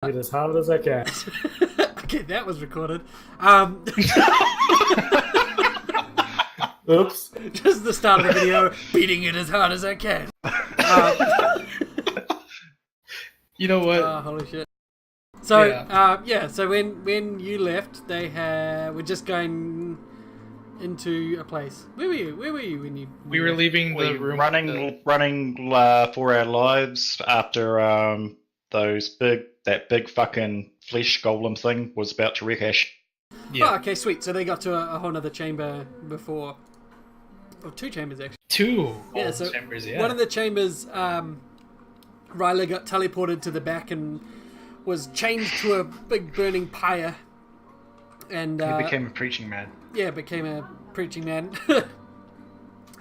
It as hard as I can. Okay, that was recorded. Oops. Just the start of the video, beating it as hard as I can. You know what? Holy shit. So, Yeah. so when you left, they were just going into a place. Where were you when you... We were leaving the room. running for our lives after that big fucking flesh golem thing was about to wreck us. Yeah. Oh, okay, sweet. So they got to a whole other chamber before... Or two chambers, actually. Two so chambers, yeah. One of the chambers, Ryla got teleported to the back and was chained to a big burning pyre. And he became a preaching man. Yeah, became a preaching man.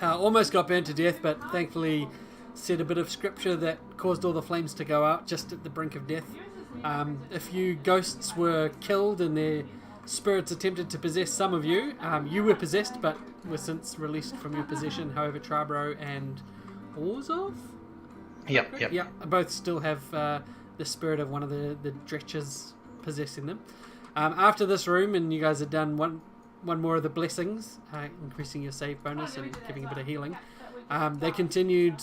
Almost got burnt to death, but thankfully said a bit of scripture that caused all the flames to go out just at the brink of death. A few ghosts were killed and their spirits attempted to possess some of you. You were possessed, but were since released from your possession. However, Trabro and Orzov? Yep. Both still have the spirit of one of the dretches possessing them. After this room, and you guys had done one more of the blessings, increasing your save bonus and giving a bit of healing, they continued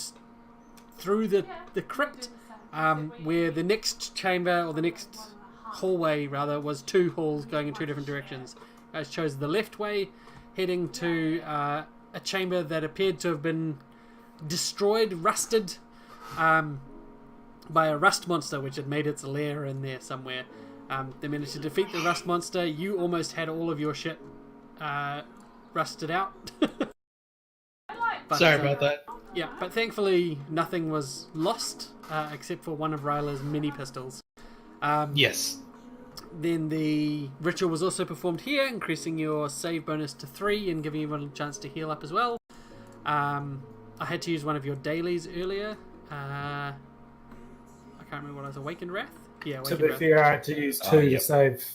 through the crypt, where the next chamber, or the next hallway rather, was two halls going in two different directions. You guys chose the left way, heading to a chamber that appeared to have been destroyed, rusted, by a rust monster which had made its lair in there somewhere. They managed to defeat the rust monster. You almost had all of your shit rusted out. But, sorry about that. Yeah, but thankfully nothing was lost except for one of Ryla's mini pistols. Yes. Then the ritual was also performed here, increasing your save bonus to 3 and giving everyone a chance to heal up as well. I had to use one of your dailies earlier. I can't remember what I was. Awakened Wrath? Yeah, To Awakened be Wrath. fair, I had to use two to save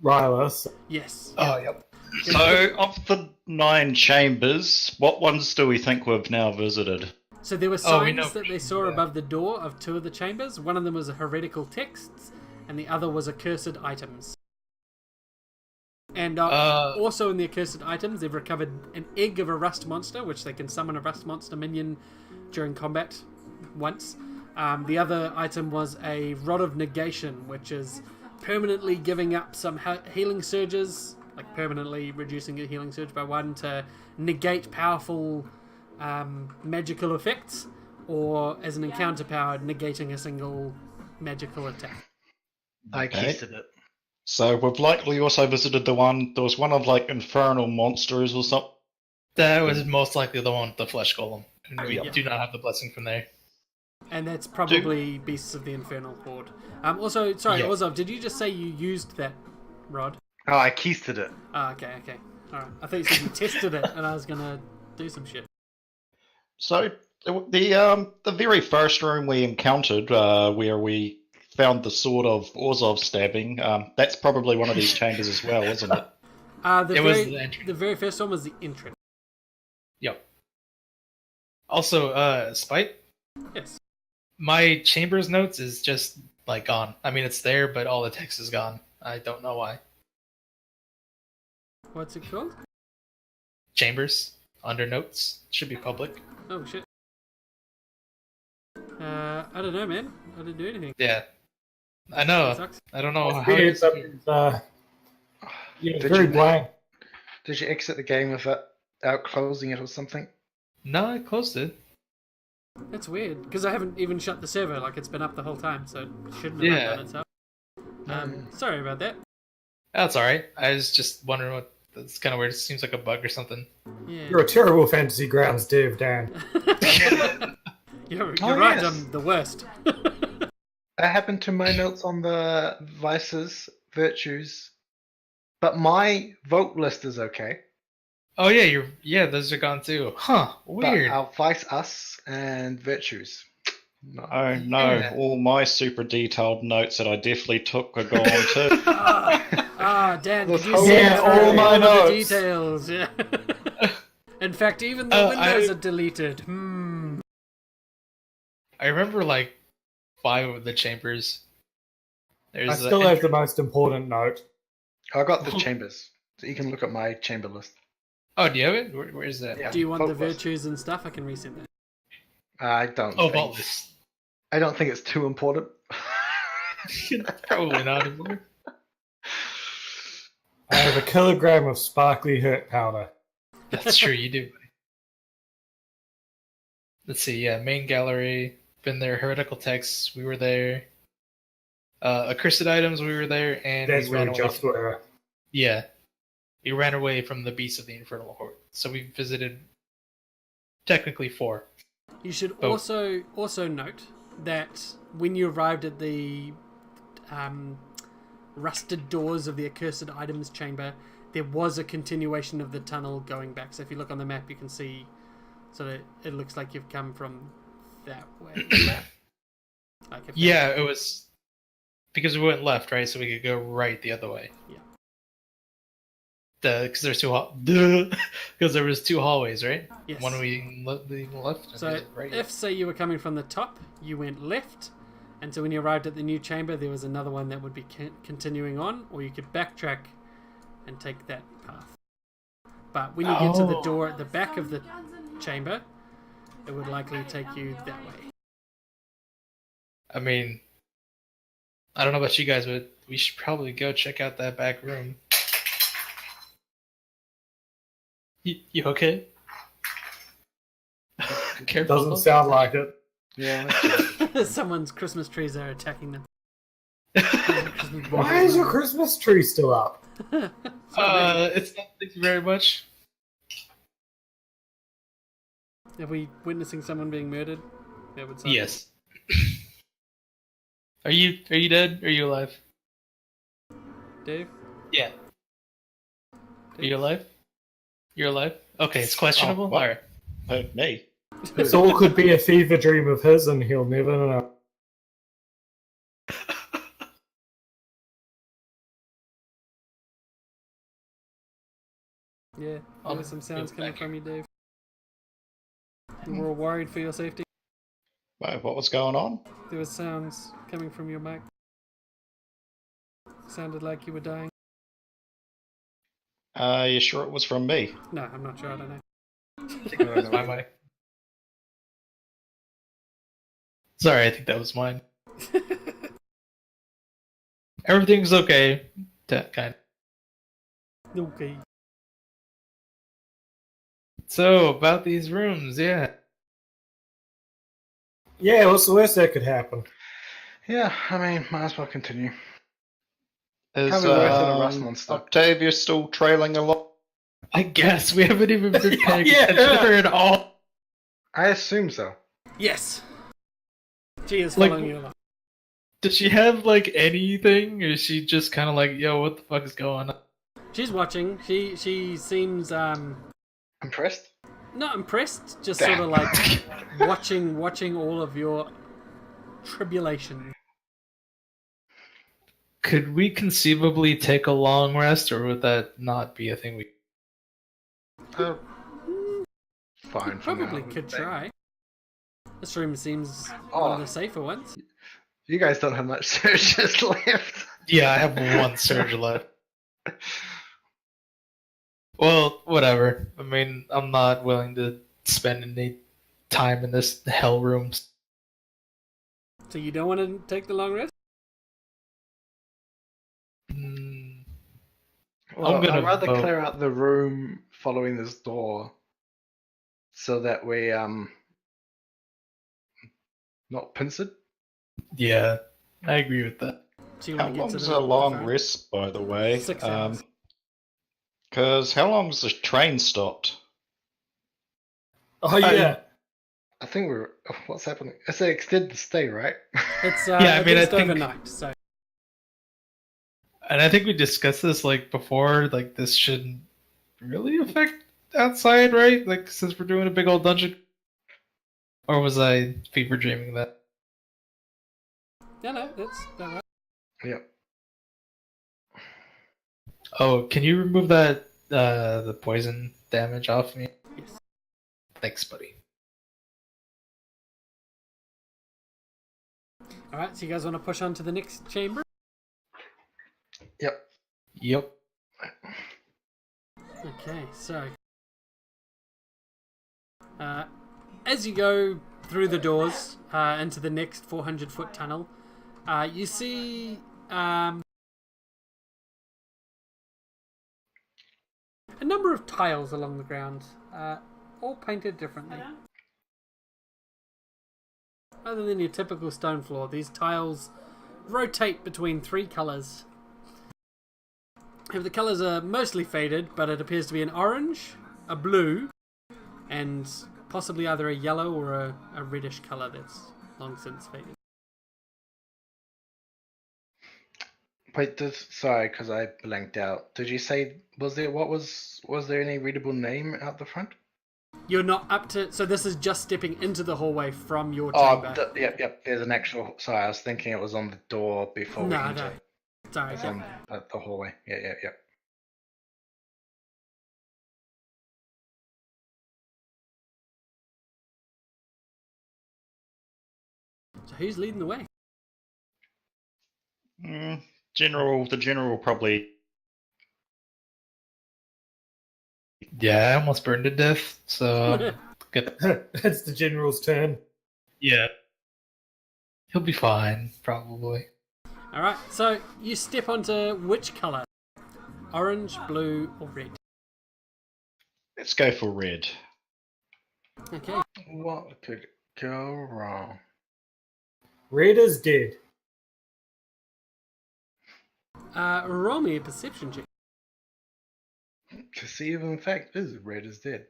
Ryla. So. Yes. Oh, yep. So, of the 9 chambers, what ones do we think we've now visited? So there were we signs that they saw above the door of two of the chambers. One of them was heretical texts, and the other was accursed items. And also in the accursed items, they've recovered an egg of a rust monster, which they can summon a rust monster minion during combat once. The other item was a Rod of Negation, which is permanently giving up some healing surges, like permanently reducing your healing surge by 1 to negate powerful magical effects, or as an encounter power, negating a single magical attack. I keysted it. So we've likely also visited there was one of like infernal monsters or something. That was most likely the one with the flesh golem. And we do not have the blessing from there. And that's probably Beasts of the Infernal Horde. Also, sorry, Yeah. Orzov, did you just say you used that rod? Oh, I keysted it. Oh, okay. Alright. I thought you said you tested it, and I was gonna do some shit. So the very first room we encountered, where we found the sword of Orzov stabbing, that's probably one of these chambers as well, isn't it? Was the entrance. The very first one was the entrance. Yep. Also, Spite, Yes. my chambers notes is just like gone. I mean, it's there, but all the text is gone. I don't know why. What's it called? Chambers under notes should be public. Oh shit. I don't know, man. I didn't do anything. Yeah, I know. Sucks. I don't know how. Weird, but very blank. Did you exit the game without closing it or something? No, I closed it. That's weird, because I haven't even shut the server. Like, it's been up the whole time, so it shouldn't have done itself. Sorry about that. That's all right. I was just wondering what. That's kind of weird. It seems like a bug or something. Yeah. You're a terrible Fantasy Grounds dev, Dan. You're Oh, right, yes. I'm the worst. That happened to my notes on the vices, virtues, but my vote list is okay. Oh yeah, those are gone too. Huh? Weird. But our vice, us, and virtues. No. Oh no, Yeah. all my super detailed notes that I definitely took are gone too. Dan, Those did you whole- see Yeah, all my of notes. the details? Yeah. In fact, even the windows I- are deleted. I remember like 5 of the chambers. I still have the most important note. I got the chambers. So you can look at my chamber list. Oh, do you have it? Where is that? Yeah. Do you want the Vault list. virtues and stuff? I can reset that. I don't. Oh, think, vault list. I don't think it's too important. Probably not anymore. I have a kilogram of sparkly hurt powder. That's true, you do. Let's see, yeah, main gallery, been there, heretical texts, we were there. Accursed items, we were there, and That's we ran where we away. just were. Yeah. We ran away from the beast of the Infernal Horde. So we visited technically 4. You should Oh. also note that when you arrived at the rusted doors of the accursed items chamber, there was a continuation of the tunnel going back. So if you look on the map, you can see. So it looks like you've come from that way. Like if Yeah, it was because we went left, right? So we could go right the other way. Yeah. Because there's because there was 2 hallways, right? Yes. One we left. And So the right. if, say, you were coming from the top, you went left, and so when you arrived at the new chamber, there was another one that would be continuing on, or you could backtrack and take that path. But when you get to the door at the back of the chamber, it would likely take you that way. I mean, I don't know about you guys, but we should probably go check out that back room. You okay? Careful. Doesn't sound like it. Yeah. Someone's Christmas trees are attacking them. Why is your Christmas tree still up? It's not. Thank you very much. Are we witnessing someone being murdered? That would sound Yes. Are you dead? Or are you alive? Dave? Yeah. Are you alive? You're alive? Okay, it's questionable. Oh, what? Alright. Me? This all could be a fever dream of his, and he'll never know. Yeah, there were some sounds coming back. from you, Dave. We were all worried for your safety. Wait, what was going on? There were sounds coming from your mic. Sounded like you were dying. You sure it was from me? No, I'm not sure. I don't know. I think that was my mic. Sorry, I think that was mine. Everything's okay. Kind of. Okay. So, about these rooms, yeah. Yeah, what's the worst that could happen? Yeah, I mean, might as well continue. Is Probably worse than a rust monster. Octavia still trailing along? I guess we haven't even been paying Yeah. attention to her at all. I assume so. Yes. She is Like- following you along. Does she have, like, anything? Or is she just kind of like, yo, what the fuck is going on? She's watching. She seems Impressed? not impressed, just Damn. sort of like watching all of your tribulation. Could we conceivably take a long rest, or would that not be a thing we... Fine. for Probably now. could try. This room seems one Oh. of the safer ones. You guys don't have much surges left. Yeah, I have 1 surge left. Well, whatever. I mean, I'm not willing to spend any time in this hell room. So you don't want to take the long rest? Mm, Well, I'm gonna I'd rather vote. clear out the room following this door, so that we not pincered. yeah, I agree with that. So you How want to get to long's the a long front? rest, by the way? 6 hours. Because how long's the train stopped? Oh, yeah. I think we're. What's happening? It's an extended stay, right? It's Yeah, I at mean, I least think- overnight. So And I think we discussed this like before. Like, this shouldn't really affect outside, right? Like, since we're doing a big old dungeon. Or was I fever dreaming that? no, that's about right. Yep. Oh, can you remove that the poison damage off me? Yes. Thanks, buddy. All right. So you guys want to push on to the next chamber? Yep. Yep. Okay, so as you go through the doors into the next 400-foot tunnel, you see a number of tiles along the ground, all painted differently. Other than your typical stone floor, these tiles rotate between 3 colours. The colours are mostly faded, but it appears to be an orange, a blue, and possibly either a yellow or a reddish colour that's long since faded. Wait, sorry, because I blanked out. Did you say was there any readable name out the front? You're not up to... So this is just stepping into the hallway from your Oh, chamber. yep. There's an actual. Sorry, I was thinking it was on the door before we No. entered. Sorry. It's on the hallway. Yeah. So who's leading the way? The general probably. Yeah, I almost burned to death. So good. It's the general's turn. Yeah. He'll be fine, probably. Alright, so you step onto which colour? Orange, blue, or red? Let's go for red. Okay. What could go wrong? Red is dead. Roll me a perception check. To see if in fact is red is dead.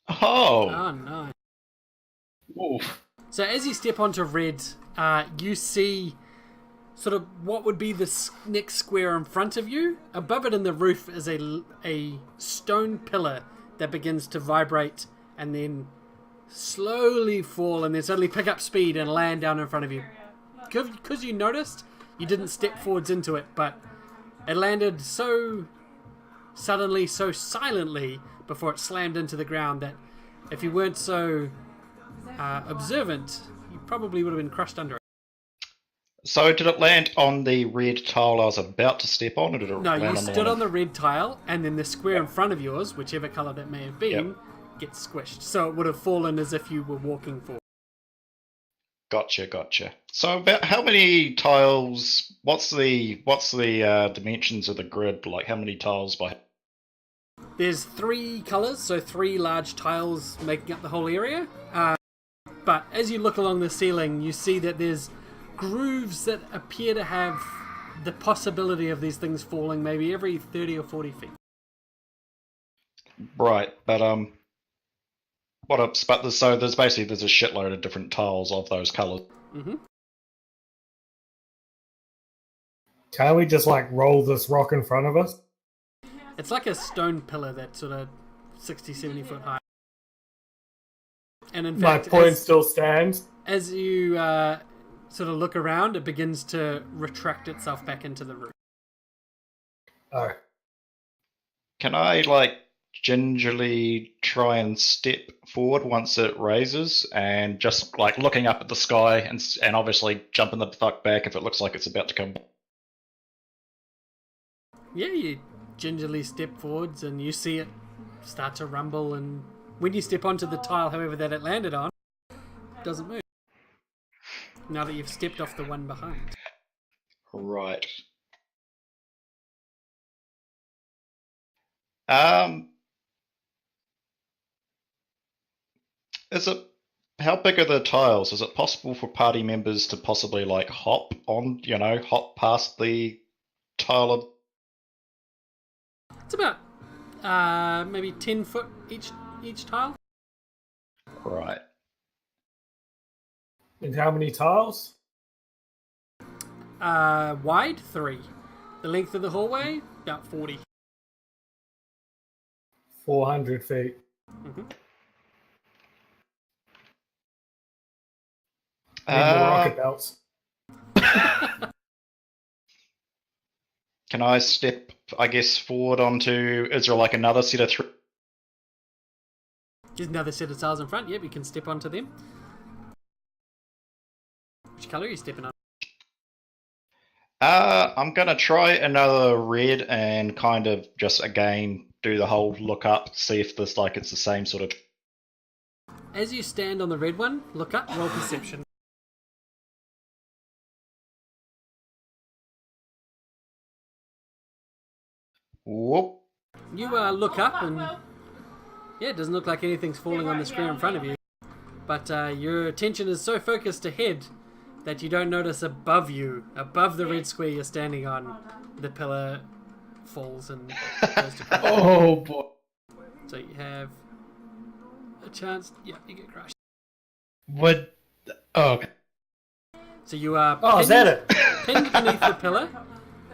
Oh! Oh no. Oof. So as you step onto red, you see sort of what would be the next square in front of you. Above it in the roof is a stone pillar that begins to vibrate and then slowly fall and then suddenly pick up speed and land down in front of you. Because you noticed, you didn't step forwards into it, but it landed so suddenly, so silently before it slammed into the ground that if you weren't so observant, you probably would have been crushed under it. So did it land on the red tile I was about to step on, or did it No, land you on stood the on the red tile, and then the square in front of yours, whichever colour that may have been, Yep. gets squished. So it would have fallen as if you were walking forward. Gotcha. So about how many tiles? What's the dimensions of the grid? Like how many tiles by? There's 3 colours, so 3 large tiles making up the whole area. But as you look along the ceiling, you see that there's grooves that appear to have the possibility of these things falling maybe every 30 or 40 feet. Right, but so there's a shitload of different tiles of those colours. Mm-hmm. Can't we just like roll this rock in front of us? It's like a stone pillar that's sort of 60, 70 foot high. And in My fact, point still stands. as you sort of look around, it begins to retract itself back into the roof. Oh, Can I like gingerly try and step forward once it raises, and just like looking up at the sky and obviously jumping the fuck back if it looks like it's about to come? Yeah, you gingerly step forwards and you see it start to rumble, and when you step onto the tile, however, that it landed on, it doesn't move. Now that you've stepped off the one behind. Right. Is it? How big are the tiles? Is it possible for party members to possibly like hop past the tile of? It's about maybe 10 foot each tile. Right. and how many tiles? Wide, 3. The length of the hallway, about 40. 400 feet. Mm-hmm. Need more rocket belts. Can I step, I guess, forward onto? Is there like another set of 3? There's another set of tiles in front. Yep, you can step onto them. Which colour are you stepping on? I'm gonna try another red and kind of just again do the whole look up, see if this like it's the same sort of. As you stand on the red one, look up, roll perception. Whoop. You look up and yeah, it doesn't look like anything's falling on the square in front of you. But your attention is so focused ahead that you don't notice above you, above the red square you're standing on, the pillar falls and goes to crash. Oh boy. So you have a chance. Yeah, you get crushed. What? Oh, okay. So you are Oh, is that it? pinned beneath the pillar,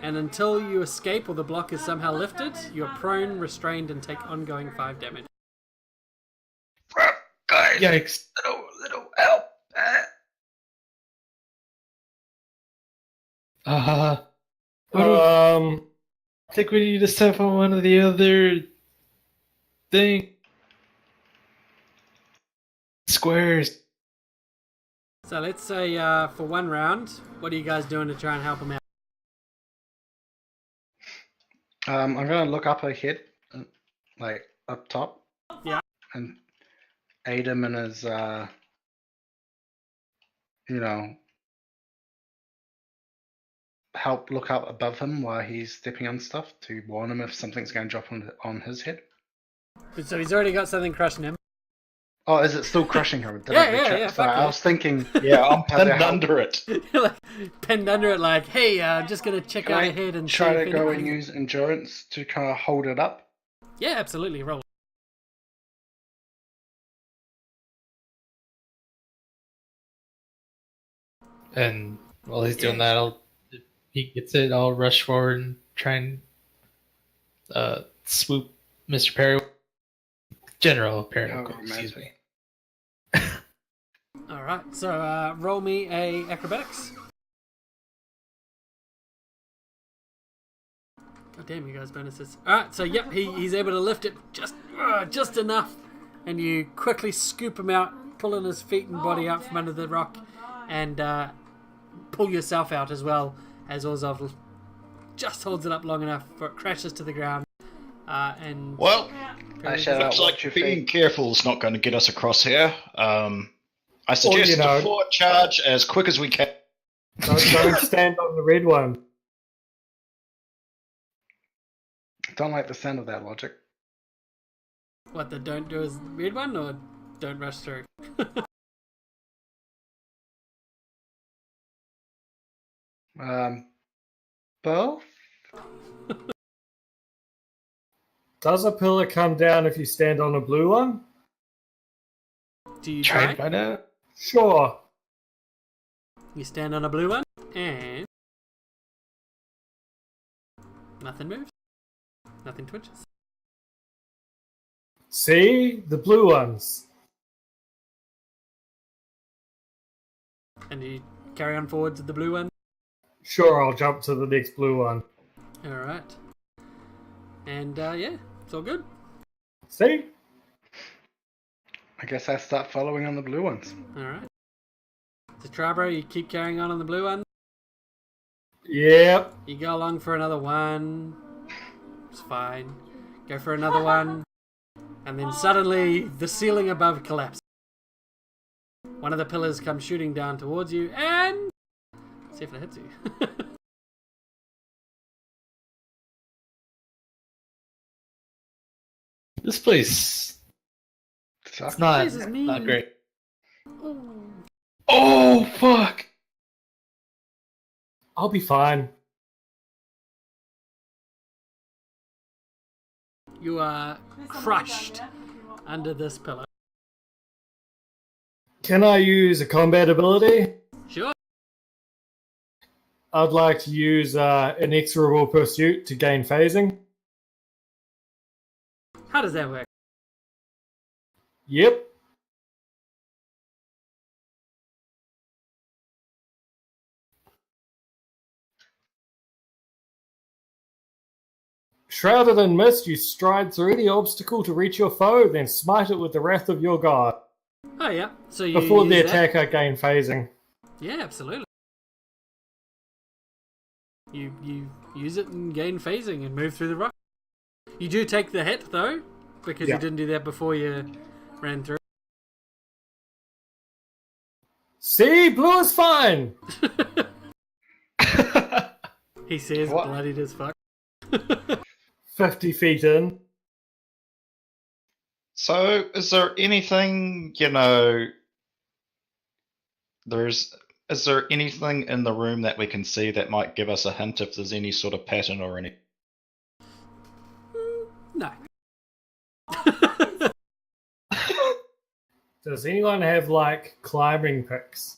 and until you escape or the block is somehow lifted, you're prone, restrained, and take ongoing 5 damage. Guys, Yikes. little help. I think we need to step on one of the other thing squares. So let's say for one round, what are you guys doing to try and help him out? I'm gonna look up ahead, like up top. Yeah. And aid him in his, help look up above him while he's stepping on stuff to warn him if something's going to drop on his head. So he's already got something crushing him. Oh, is it still crushing him? Did Yeah, I recheck? yeah, Sorry, fuck I yeah. was thinking. Yeah, I'm How the pinned hell- under it. You're like pinned under it, like, hey, I'm just gonna check Can out I ahead and try see to if go and anything- use endurance to kind of hold it up? Yeah, absolutely. Roll. And while he's doing that, if he gets it, I'll rush forward and try and swoop Mr. Perry. General Perry, Oh, excuse me. All right. So roll me a acrobatics. God damn, you guys bonuses. All right. So yep, he's able to lift it just enough, and you quickly scoop him out, pulling his feet and body out from under the rock, and pull yourself out as well as Orzov just holds it up long enough for it crashes to the ground. And Well, I shout out, looks watch like your being feet. careful is not going to get us across here. I suggest a forward charge as quick as we can. Don't stand on the red one. Don't like the sound of that logic. what the don't do is red one or don't rush through. Both? Does a pillar come down if you stand on a blue one? Do you Try try? and find out. Sure. You stand on a blue one, and nothing moves. Nothing twitches. See? The blue ones. And you carry on forward to the blue one. Sure, I'll jump to the next blue one. Alright. And yeah, it's all good. See? I guess I start following on the blue ones. Alright. So Trabro, you keep carrying on the blue one. Yep. You go along for another one. It's fine. Go for another one. And then suddenly the ceiling above collapses. One of the pillars comes shooting down towards you and see if it hits you. This place, Suck. it's not, This is mean. not great. Ooh. Oh, fuck! I'll be fine. You are crushed under this pillar. Can I use a combat ability? Sure. I'd like to use Inexorable Pursuit to gain phasing. How does that work? Yep. Shrouded in mist, you stride through the obstacle to reach your foe, then smite it with the wrath of your god. Oh yeah. So you Before the use that? attacker gain phasing. Yeah, absolutely. You use it and gain phasing and move through the rock. You do take the hit though, because Yeah. you didn't do that before you ran through. See, blue is fine. He says, What? bloodied as fuck. 50 feet in. So, is there anything, is there anything in the room that we can see that might give us a hint if there's any sort of pattern or any? No. Does anyone have, like, climbing picks?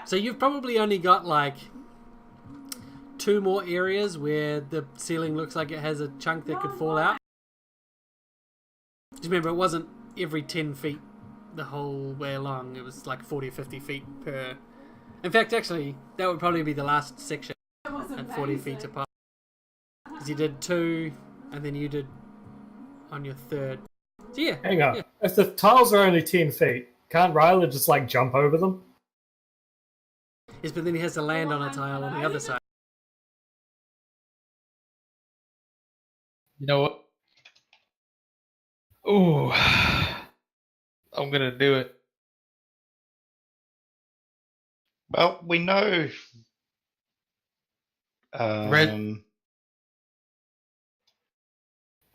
So you've probably only got like 2 more areas where the ceiling looks like it has a chunk that could fall out. Just remember, it wasn't every 10 feet the whole way along. It was like 40 or 50 feet per. In fact, actually, that would probably be the last section at 40 feet apart. Because you did 2, and then you did on your 3rd. So yeah. Hang on. Yeah. If the tiles are only 10 feet, can't Ryla just, like, jump over them? Yes, but then he has to land on a tile on the other side. You know what? Ooh, I'm gonna do it. Well, we know. Red.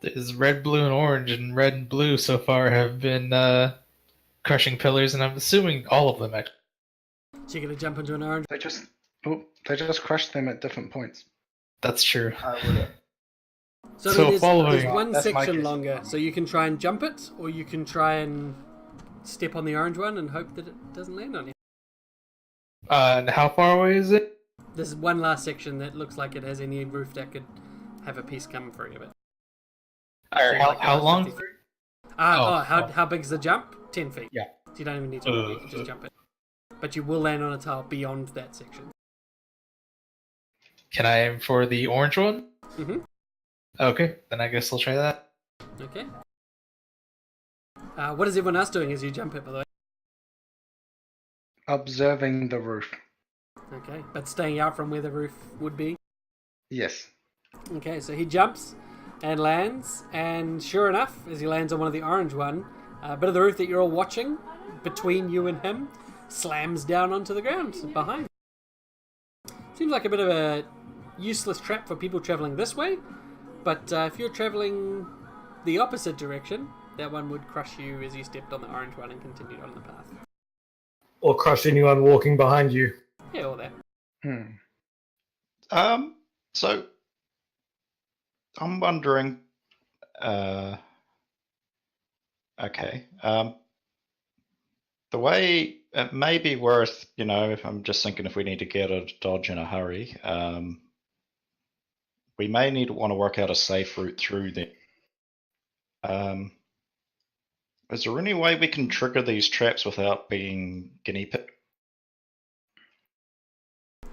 There's red, blue, and orange, and red and blue so far have been crushing pillars, and I'm assuming all of them actually. So you're gonna jump into an orange. They just crushed them at different points. That's true. So, So there's following- one That's my section guess. longer, so you can try and jump it, or you can try and step on the orange one and hope that it doesn't land on you. And how far away is it? There's one last section that looks like it has any roof that could have a piece come free of it. Or So how, like how about long? 50 feet. Oh, How big is the jump? 10 feet. Yeah. So you don't even need to move, you can just jump it. But you will land on a tile beyond that section. Can I aim for the orange one? Mm-hmm. Okay, then I guess I'll try that. Okay. What is everyone else doing as you jump it, by the way? Observing the roof. Okay, but staying out from where the roof would be. Yes. Okay, so he jumps and lands, and sure enough, as he lands on one of the orange one, a bit of the roof that you're all watching between you and him slams down onto the ground behind. Seems like a bit of a useless trap for people traveling this way, but if you're traveling the opposite direction, that one would crush you as you stepped on the orange one and continued on the path. Or crush anyone walking behind you? Yeah, all that. So I'm wondering. Okay. The way it may be worth, if I'm just thinking if we need to get a dodge in a hurry, we may want to work out a safe route through there. Is there any way we can trigger these traps without being guinea pig?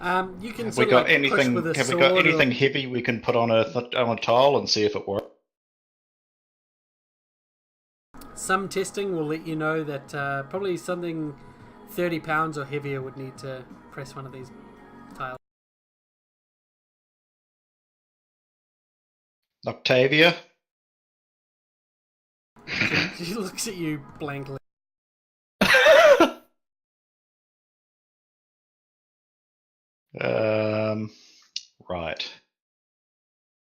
You can Have we sort got of like push anything? with a Have we sword got or- anything heavy we can put on a tile and see if it works? Some testing will let you know that probably something 30 pounds or heavier would need to press one of these tiles. Octavia? She looks at you blankly. Right.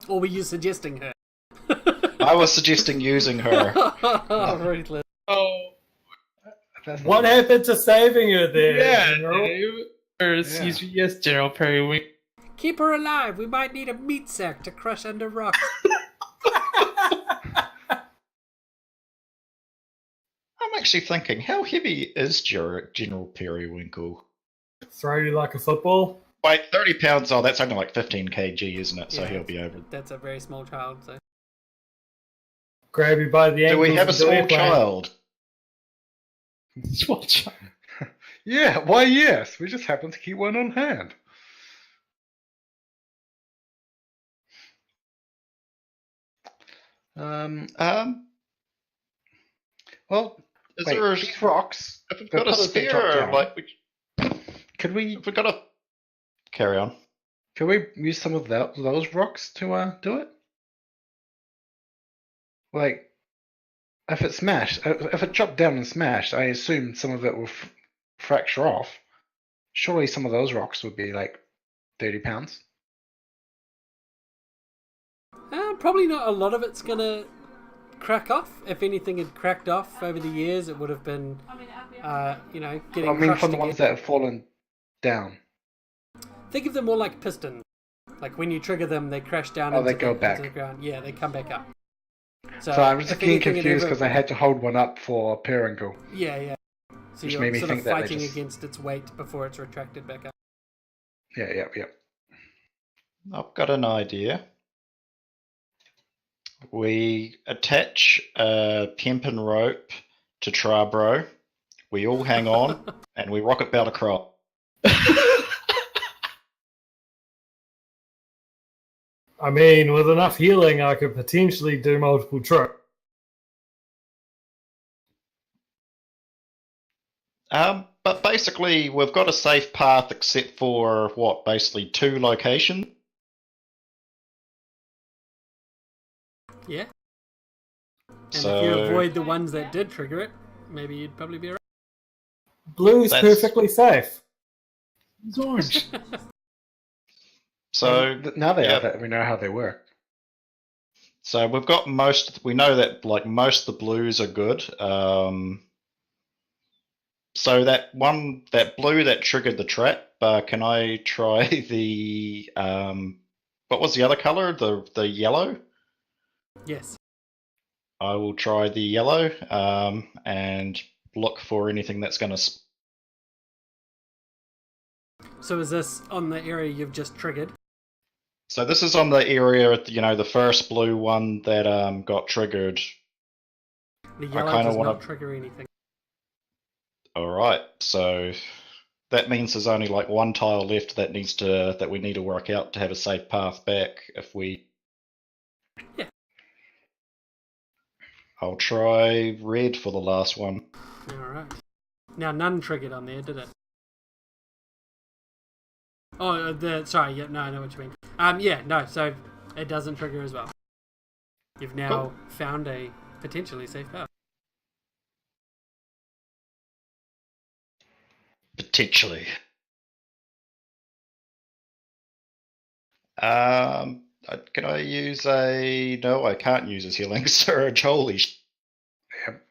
Or were you suggesting her? I was suggesting using her. Ruthless. Oh, That's What happened to saving her there? yeah, General? Dave. Or excuse me, yes, General Periwink. Keep her alive. We might need a meat sack to crush under rocks. I'm actually thinking, how heavy is General Periwinkle? Throw you like a football? Wait, 30 pounds, that's only like 15 kg, isn't it? So Yeah. he'll be over. That's a very small child. So Grab you by the Do ankles. we have a and do small airplane. child? Small child. Yeah, why yes. We just happen to keep one on hand. Well, Is wait, there a, these rocks. if we've they're got a pillars that drop spear, down. like, Could we? if we've got a... Carry on. Can we use some of those rocks to do it? Like, if it smashed, if it chopped down and smashed, I assume some of it will fracture off. Surely some of those rocks would be like 30 pounds. Probably not a lot of it's gonna crack off. If anything had cracked off over the years, it would have been, getting I mean, crushed from the ones again. that have fallen down. Think of them more like pistons. Like when you trigger them, they crash down They go back. into the ground. Yeah, they come back up. So I'm just if getting anything had confused ever- because I had to hold one up for Perinkle. Yeah. So Which you're made me sort of think that they fighting just- against its weight before it's retracted back up. Yeah. I've got an idea. We attach a hempen rope to Trabro. We all hang on, and we rocket bout across. I mean, with enough healing, I could potentially do multiple trips. But basically, we've got a safe path except for, basically 2 locations? Yeah. And So, if you avoid the ones that did trigger it, maybe you'd probably be alright. Blue's That's- perfectly safe. It's orange. so Now they yeah. are that we know how they work. So we've got we know that like most of the blues are good. So that blue that triggered the trap, can I try the what was the other color? The yellow? Yes. I will try the yellow and look for anything that's going to. So is this on the area you've just triggered? So this is on the area, the first blue one that got triggered. The yellow kinda does wanna- not trigger anything. All right, so that means there's only like one tile left that we need to work out to have a safe path back. If we, Yeah. I'll try red for the last one. Alright. Now none triggered on there, did it? Oh, sorry, yeah, no, I know what you mean. So it doesn't trigger as well. You've now Cool. found a potentially safe path. Potentially. Can I use a? No, I can't use his healing surge. Holy. Yep.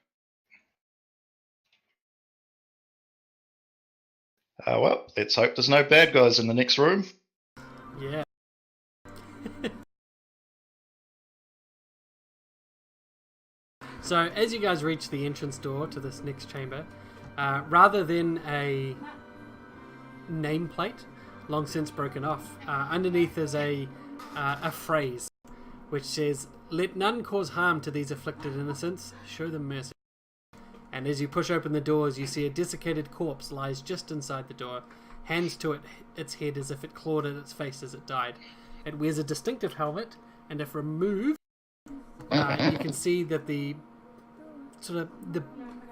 Well, let's hope there's no bad guys in the next room. Yeah. So as you guys reach the entrance door to this next chamber, rather than a nameplate, long since broken off, underneath is a phrase which says, "Let none cause harm to these afflicted innocents, show them mercy." And as you push open the doors, you see a desiccated corpse lies just inside the door, hands to its head as if it clawed at its face as it died. It wears a distinctive helmet, and if removed, you can see that the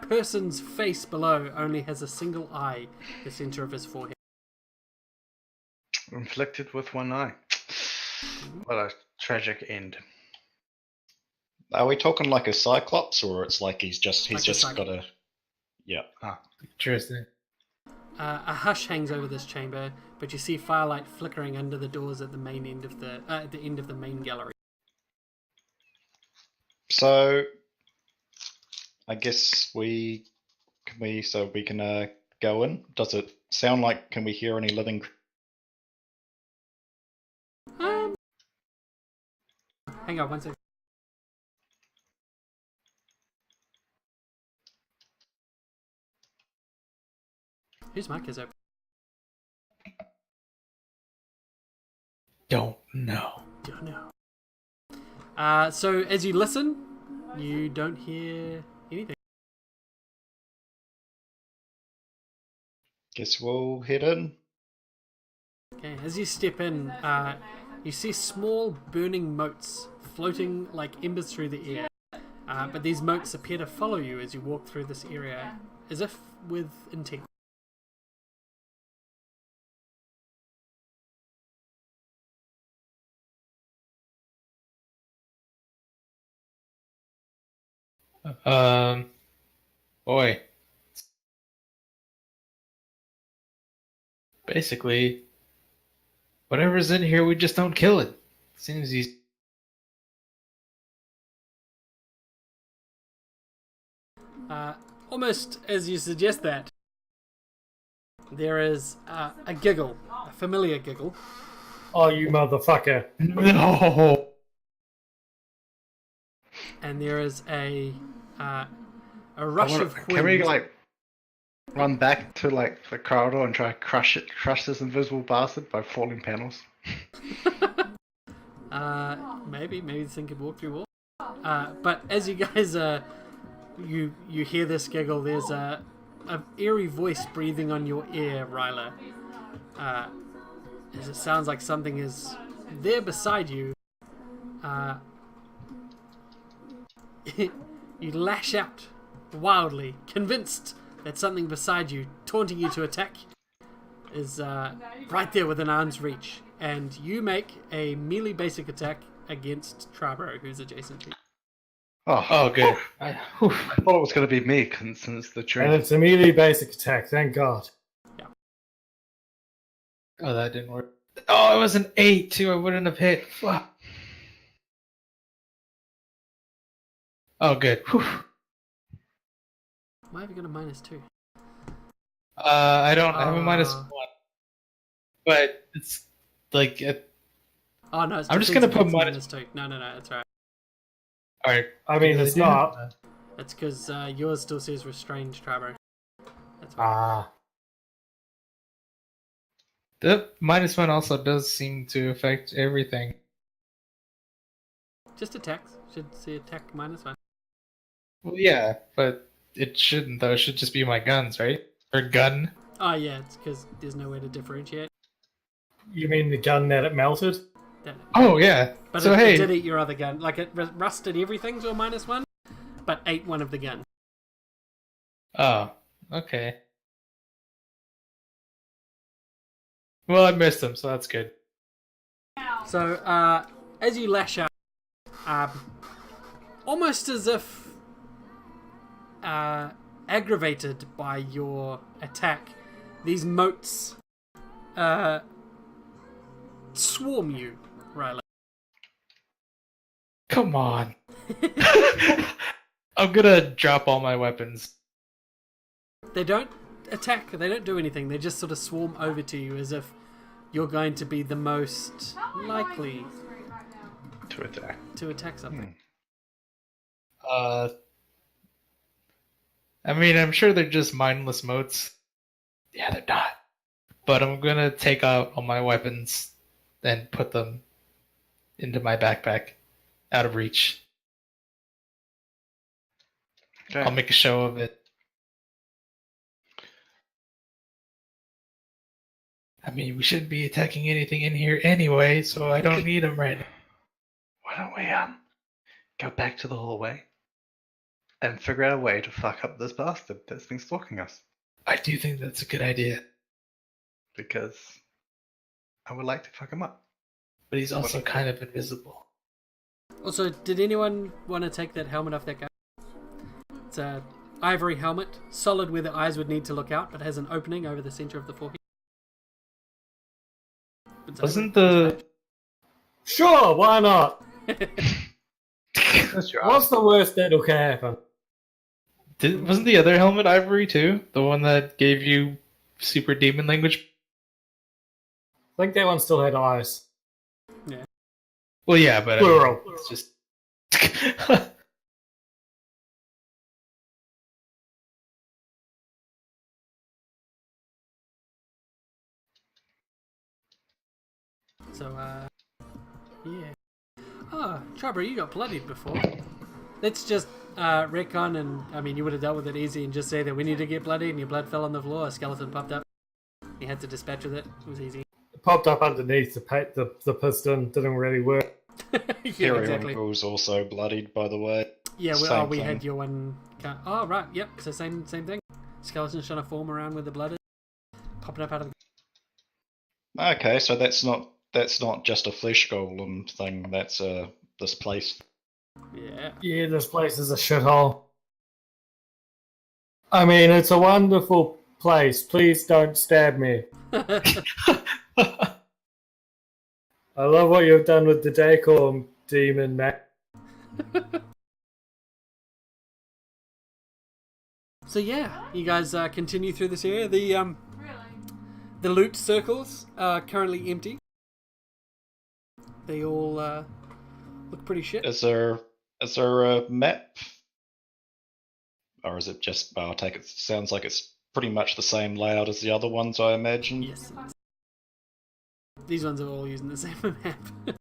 person's face below only has a single eye, the center of his forehead. Inflicted with one eye. What a tragic end. Are we talking like a cyclops, or it's like he's just Like a got cyclops. a? Yeah. Interesting. A hush hangs over this chamber, but you see firelight flickering under the doors at the main end of at the end of the main gallery. So, I guess we can go in. Does it sound like? Can we hear any living? Hang on one second. Whose mic is open? Don't know. Don't know. So as you listen, you don't hear anything. Guess we'll head in. Okay, as you step in, you see small burning motes floating like embers through the air. But these motes appear to follow you as you walk through this area, as if with intent. Boy. Basically, whatever's in here, we just don't kill it. Seems easy. Almost as you suggest that, there is a giggle, a familiar giggle. Oh, you motherfucker. No! And there is a rush of wind. Can we like run back to like the corridor and try to crush this invisible bastard by falling panels? Maybe this thing could walk through walls. But as you guys you hear this giggle, there's a eerie voice breathing on your ear, Ryla. As it sounds like something is there beside you. You lash out wildly, convinced that something beside you, taunting you to attack, is right there within arm's reach. And you make a melee basic attack against Trabro, who's adjacent to you. Oh, good. I thought it was going to be me since the And tree. it's a melee basic attack, thank God. Oh, that didn't work. Oh, it was an 8 too. I wouldn't have hit. Fuck. Oh, good. Whew. Why have you got a -2? I don't. I have a -1, but it's like. Oh no, it's I'm just gonna put -2. No, that's right. All right. I mean, it's not. That's because yours still says restrained, Trabro. That's right. Ah. The -1 also does seem to affect everything. Just attacks. Should say attack -1. Well, yeah, but it shouldn't though. It should just be my guns, right? Or gun. Oh yeah, it's because there's no way to differentiate. You mean the gun that it melted? That, Oh yeah. but So it hey, did eat your other gun. Like it rusted everything to a -1, but ate one of the guns. oh, okay. Well, I missed him, so that's good. So as you lash out, almost as if aggravated by your attack, these motes swarm you, Riley. Come on. I'm gonna drop all my weapons. They don't attack, they don't do anything, they just sort of swarm over to you as if you're going to be the most likely To attack. something. I mean, I'm sure they're just mindless motes. Yeah, they're not. But I'm gonna take out all my weapons and put them into my backpack, out of reach. Okay. I'll make a show of it. I mean, we shouldn't be attacking anything in here anyway, so I don't need them right now. Why don't we go back to the hallway and figure out a way to fuck up this bastard that's been stalking us? I do think that's a good idea, Because I would like to fuck him up. but he's also kind of invisible. Also, did anyone want to take that helmet off that guy? It's a ivory helmet, solid where the eyes would need to look out, but has an opening over the center of the forehead. It's Wasn't ivory. the Sure, why not? That's your What's the worst that can happen? wasn't the other helmet ivory too? The one that gave you super demon language? I think that one still had eyes. Well, yeah, but Plural. it's just. So, yeah. Oh, Trubber, you got bloodied before. Let's just retcon, and I mean, you would have dealt with it easy and just say that we need to get bloodied, and your blood fell on the floor, a skeleton popped up. You had to dispatch with it. It was easy. It popped up underneath the piston. Didn't really work. Yeah, exactly. Periwinkle's also bloodied, by the way. Yeah, Same we thing. had your one. Oh, right, yep. So same thing. Skeletons trying to form around where the blood is, popping up out of the. Okay, so that's not just a flesh golem thing. That's this place. Yeah. Yeah, this place is a shithole. I mean, it's a wonderful place. Please don't stab me. I love what you've done with the decor, demon Mac. So yeah, you guys continue through this area. The loot circles are currently empty. They all look pretty shit. Is there a map, or is it just? Well, I take it sounds like it's pretty much the same layout as the other ones, I imagine. Yes. These ones are all using the same map.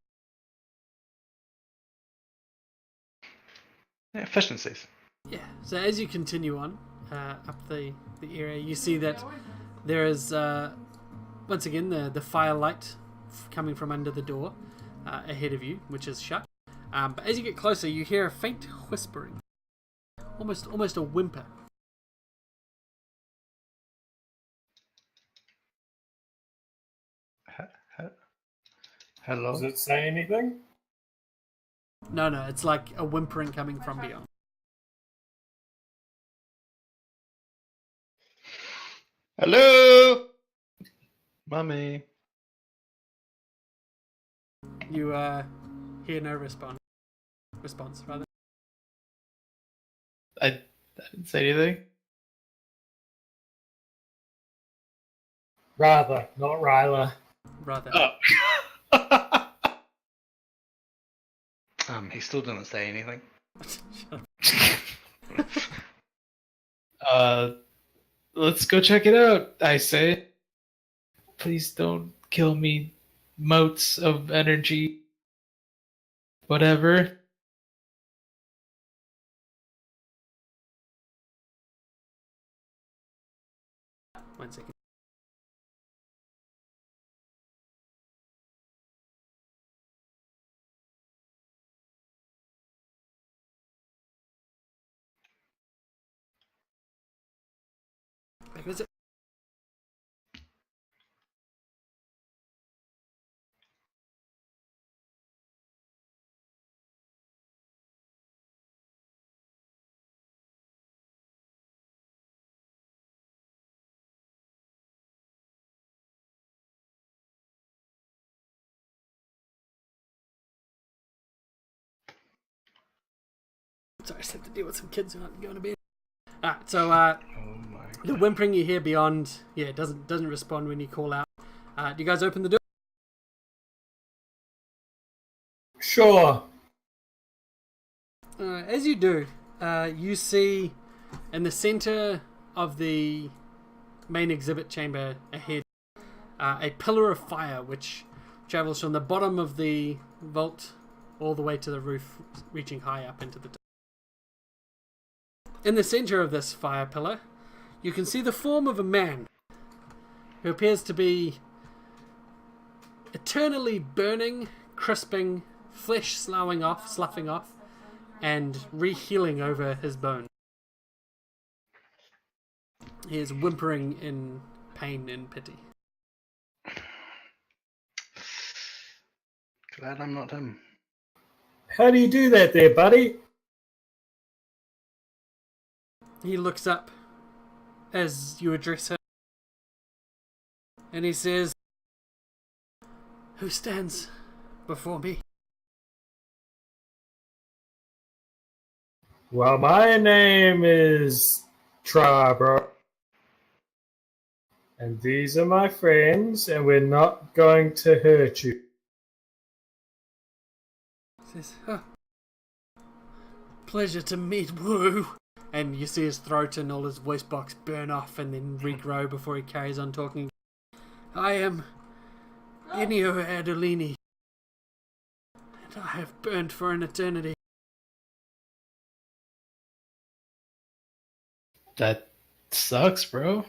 Efficiencies. Yeah. So as you continue on up the area, you see that there is once again the firelight coming from under the door ahead of you, which is shut. But as you get closer, you hear a faint whispering, almost a whimper. Hello. Does it say anything? No, it's like a whimpering coming from beyond. Hello. Mummy. You hear no response rather. I didn't say anything. Rather, not Ryla. Rather. Oh. He still didn't say anything. Let's go check it out, I say. Please don't kill me, motes of energy. Whatever. One second. Wait, was it? Sorry, I just have to deal with some kids who aren't going to bed. Alright, so Oh my the whimpering you hear beyond, it doesn't respond when you call out. Do you guys open the door? Sure. As you do, you see in the center of the main exhibit chamber ahead a pillar of fire which travels from the bottom of the vault all the way to the roof, reaching high up into the top. In the center of this fire pillar, you can see the form of a man who appears to be eternally burning, crisping, flesh sloughing off, sloughing off, and re-healing over his bones. He is whimpering in pain and pity. Glad I'm not him. How do you do that there, buddy? He looks up as you address him, and he says, "Who stands before me?" Well, my name is Trabro. And these are my friends, and we're not going to hurt you. He says, "Pleasure to meet Wu." And you see his throat and all his voice box burn off and then regrow before he carries on talking. "I am Ennio Adolini, and I have burned for an eternity." That sucks, bro.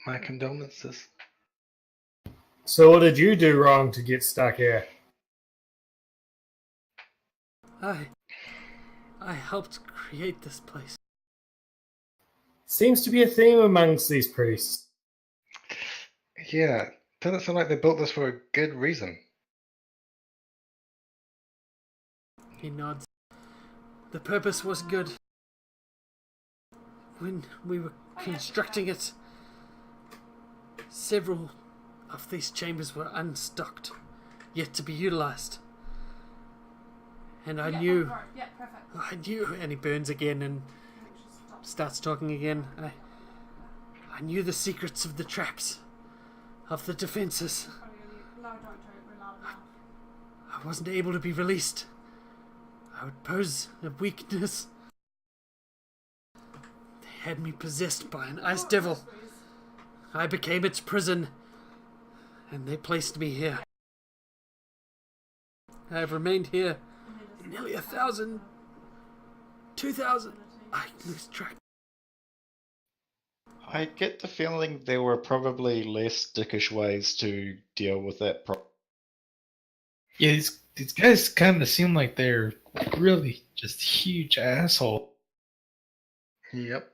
My condolences. So what did you do wrong to get stuck here? I helped create this place. Seems to be a theme amongst these priests. Yeah, doesn't sound like they built this for a good reason. He nods. The purpose was good. when we were constructing it, several of these chambers were unstocked, yet to be utilized. And I knew, and he burns again and starts talking again. I knew the secrets of the traps, of the defenses. I wasn't able to be released. I would pose a weakness. They had me possessed by an ice devil. I became its prison, and they placed me here. I have remained here nearly 1,000, 2,000. I lose track. I get the feeling there were probably less dickish ways to deal with that problem. Yeah, these guys kind of seem like they're really just huge asshole. Yep.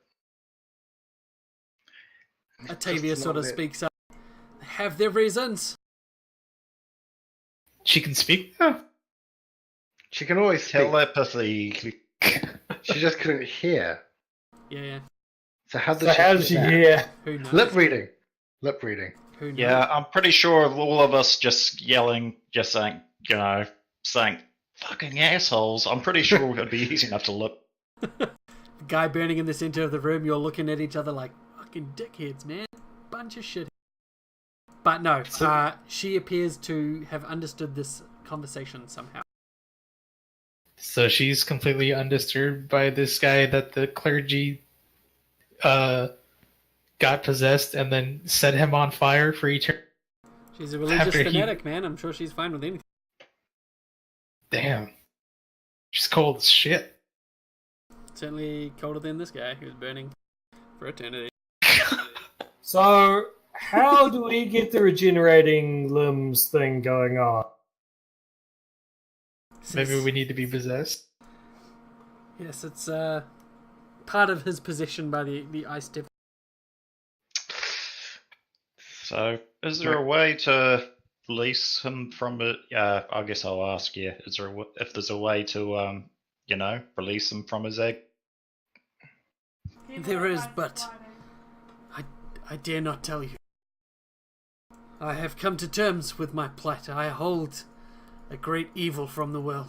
Octavia sort of speaks up. They have their reasons. She can speak now? She can always speak. Telepathy. She just couldn't hear. Yeah. So how So how does she hear? Who knows? Lip reading. Lip reading. Who knows? Yeah, I'm pretty sure all of us just yelling, just saying, saying, fucking assholes. I'm pretty sure it'd be easy enough to lip. The guy burning in the center of the room, you're looking at each other like, fucking dickheads, man. Bunch of shit. But no, she appears to have understood this conversation somehow. So she's completely undisturbed by this guy that the clergy got possessed and then set him on fire for eternity. She's a religious fanatic, man. I'm sure she's fine with anything. Damn. She's cold as shit. Certainly colder than this guy who's burning for eternity. So, how do we get the regenerating limbs thing going on? Maybe we need to be possessed. Yes, it's part of his possession by the ice devil. So, is there a way to release him from it? I guess I'll ask you. If there's a way to, release him from his egg? There is, but I dare not tell you. I have come to terms with my plight. I hold a great evil from the world.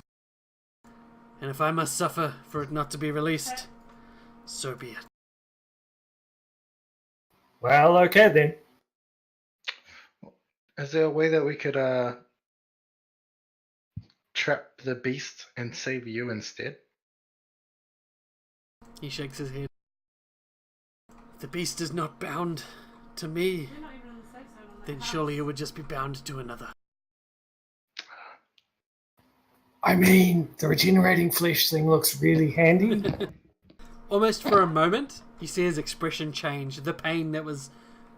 And if I must suffer for it not to be released, so be it. Well, okay then. Is there a way that we could trap the beast and save you instead? He shakes his head. If the beast is not bound to me, then surely it would just be bound to another. I mean, the regenerating flesh thing looks really handy. Almost for a moment, you see his expression change. The pain that was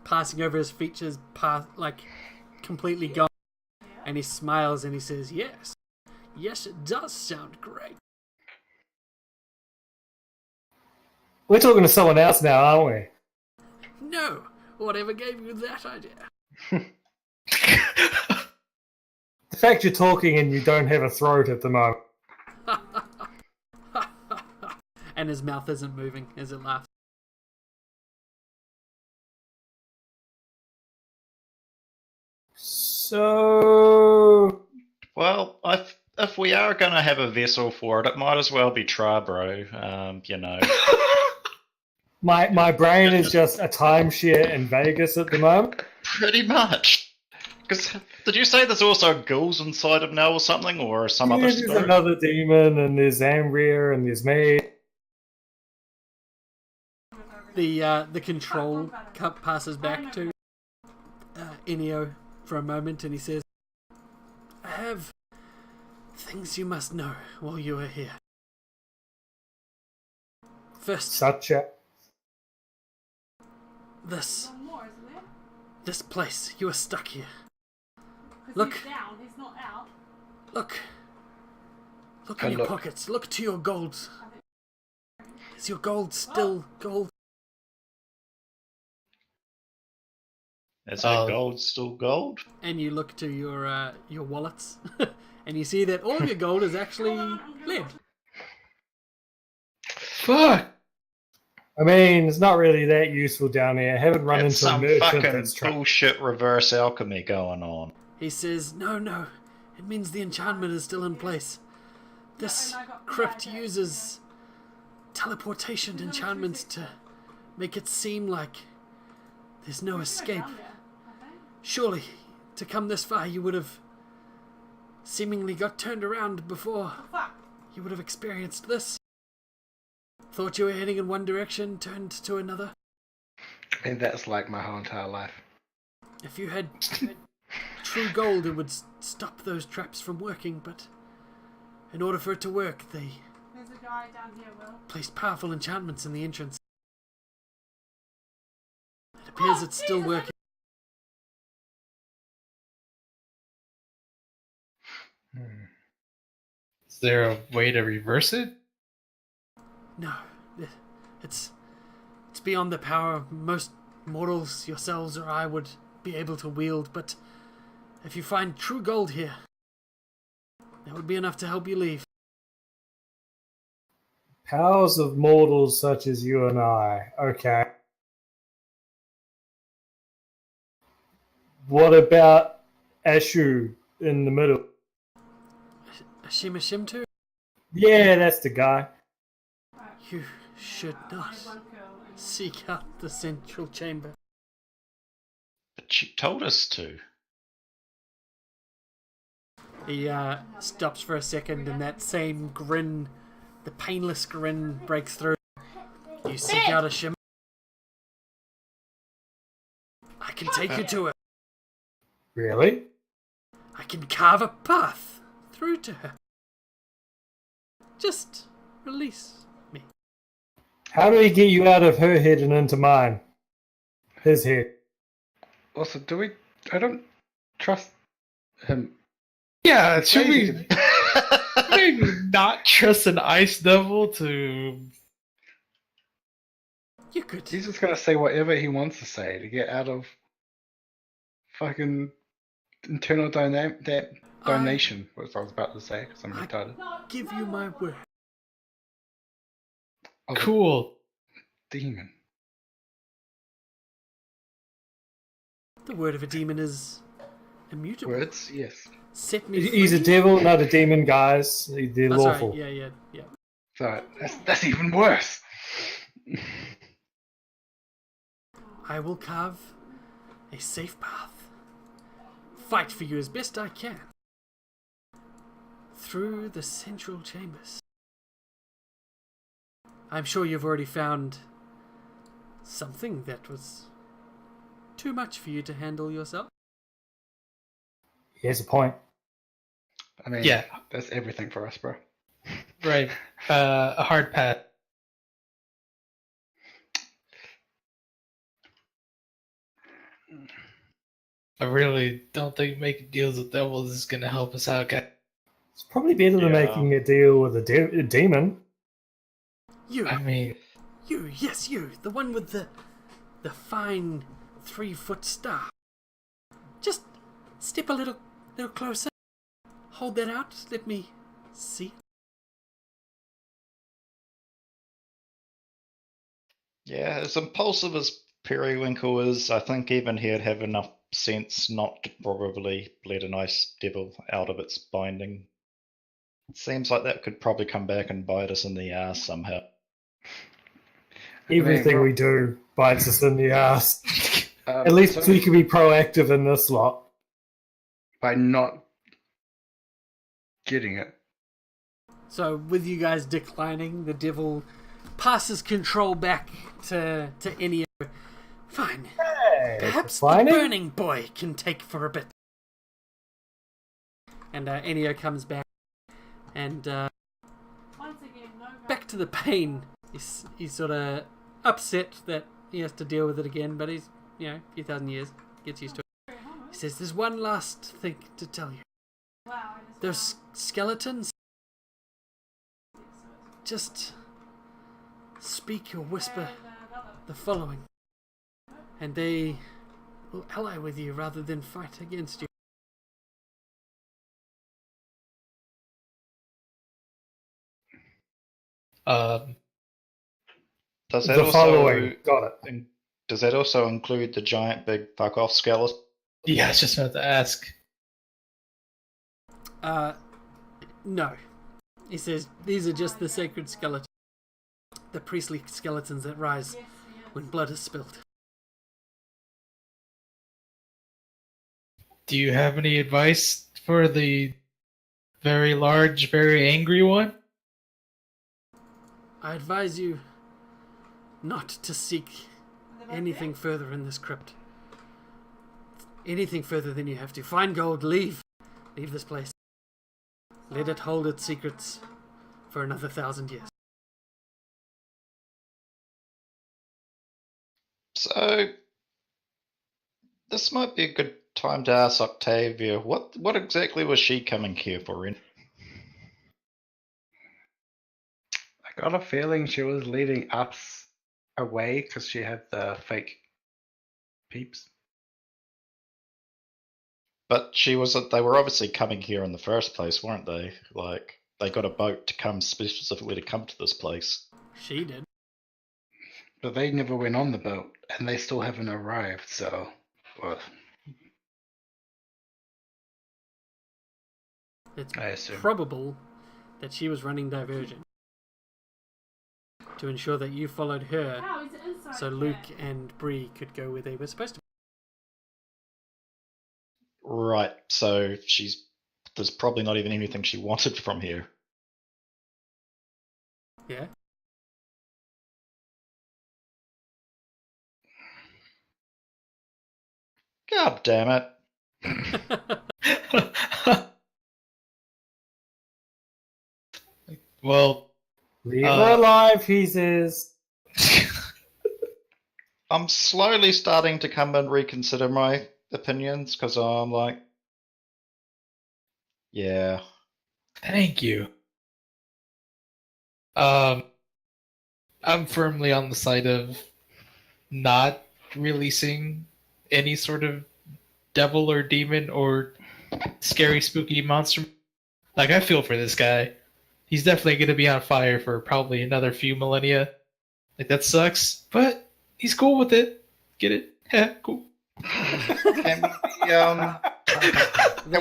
passing over his features, completely gone. And he smiles and he says, yes. Yes, it does sound great. We're talking to someone else now, aren't we? No, whatever gave you that idea? The fact you're talking and you don't have a throat at the moment. And his mouth isn't moving as it laughs. So... Well, if we are going to have a vessel for it, it might as well be Tribro, My brain is just a timeshare in Vegas at the moment. Pretty much. Because did you say there's also ghouls inside him now or something, or some other There's spirit? another demon, and there's Ambria, and there's me. The control cup passes back to Enio for a moment, and he says, I have things you must know while you are here. First, Such a... this place, you are stuck here. Look. He's down, he's not out. Look in your pockets. Look to your gold. Is your gold still gold? Is that gold still gold? And you look to your wallets, and you see that all of your gold is actually lead. Fuck! I mean, it's not really that useful down here. I haven't run It's into a some merchant fucking that's trying. bullshit reverse alchemy going on. He says, no, it means the enchantment is still in place. This crypt uses teleportation enchantments to make it seem like there's no escape. Surely, to come this far, you would have seemingly got turned around before you would have experienced this. Thought you were heading in one direction, turned to another. And that's like my whole entire life. If you had true gold, it would stop those traps from working, but in order for it to work, they There's a guy down here, Will. placed powerful enchantments in the entrance. It appears it's still working. Is there a way to reverse it? No, it's beyond the power most mortals, yourselves or I, would be able to wield, but if you find true gold here, that would be enough to help you leave. Powers of mortals such as you and I. Okay. What about Ashu in the middle? Ashima Shimtu, Yeah, that's the guy. you should not seek out the central chamber. But she told us to. He stops for a second, and that same grin, the painless grin, breaks through. You seek out a shimmer. I can take you to her. Really? I can carve a path through to her. Just release me. How do we get you out of her head and into mine? His head. Also, I don't trust him. Yeah, should we maybe not trust an ice devil to... You could. He's just gonna say whatever he wants to say to get out of fucking internal donation. What I was about to say, because I'm retarded. Give you my word. Of a Cool. demon. The word of a demon is immutable. Words, yes. Set me free. He's a devil, not a demon, guys. They're Oh, lawful. sorry. Yeah. So that's even worse. I will carve a safe path. Fight for you as best I can. Through the central chambers. I'm sure you've already found something that was too much for you to handle yourself. He has a point. I mean, Yeah. that's everything for us, bro. Right. A hard path. I really don't think making deals with devils is going to help us out, guys. It's probably better than Yeah. making a deal with a demon. You, I mean, yes, you, the one with the fine 3-foot star. Just step a little closer. Hold that out. Let me see. Yeah, as impulsive as Periwinkle is, I think even he'd have enough sense not to probably let an ice devil out of its binding. It seems like that could probably come back and bite us in the ass somehow. Everything we do bites us in the ass. At least so we can be proactive in this lot. by not getting it. So, with you guys declining, the devil passes control back to Ennio. Fine. Hey, Perhaps the declining? burning boy can take for a bit. And Ennio comes back. And Once again, no go. back to the pain. He's sort of upset that he has to deal with it again, but he's, a few thousand years. Gets used to it. He says, there's one last thing to tell you. Wow, I just Those skeletons, just speak or whisper the following, and they will ally with you rather than fight against you. Does that The also following. Got it. does that also include the giant big fuck off skeleton? Yeah, I was just about to ask. No. He says these are just the sacred skeletons. The priestly skeletons that rise when blood is spilled. Do you have any advice for the very large, very angry one? I advise you not to seek anything further in this crypt. Anything further than you have to. Find gold, leave. Leave this place. Let it hold its secrets for another 1,000 years. So this might be a good time to ask Octavia, what exactly was she coming here for? I got a feeling she was leading us away because she had the fake peeps. But they were obviously coming here in the first place, weren't they? Like, they got a boat to come specifically to come to this place. She did. But they never went on the boat, and they still haven't arrived, so... Well, It's I assume. probable that she was running diversion to ensure that you followed her How is it inside so there? Luke and Bree could go where they were supposed to Right, so there's probably not even anything she wanted from here. be. Yeah? God damn it. Well, Leave her alive, he says. I'm slowly starting to come and reconsider my opinions, because I'm like, yeah. thank you. I'm firmly on the side of not releasing any sort of devil or demon or scary, spooky monster. Like, I feel for this guy. He's definitely going to be on fire for probably another few millennia. Like, that sucks, but he's cool with it. Get it? Yeah, cool. Can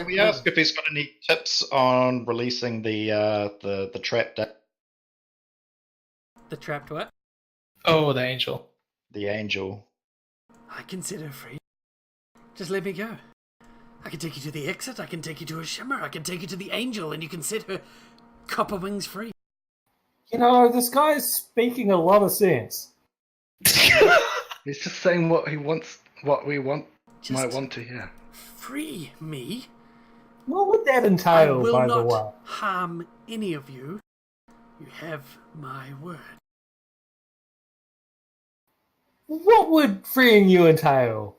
we ask if he's got any tips on releasing the trap The trapped what? Oh, the angel. the angel? I consider free. Just let me go. I can take you to the exit, I can take you to a shimmer, I can take you to the angel, and you can set her copper wings free. You know, this guy's speaking a lot of sense. He's just saying what he wants, what we want, Just might want to hear. free me. What would that I entail, will by the way? not harm any of you. You have my word. What would freeing you entail?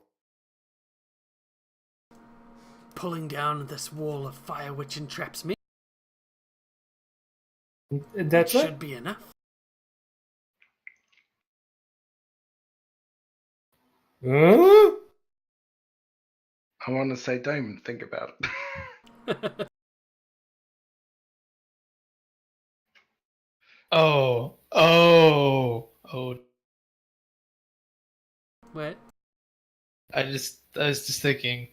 Pulling down this wall of fire which entraps me That's should it? be enough. Huh? I want to say, don't even think about it. Oh. Wait. I was just thinking,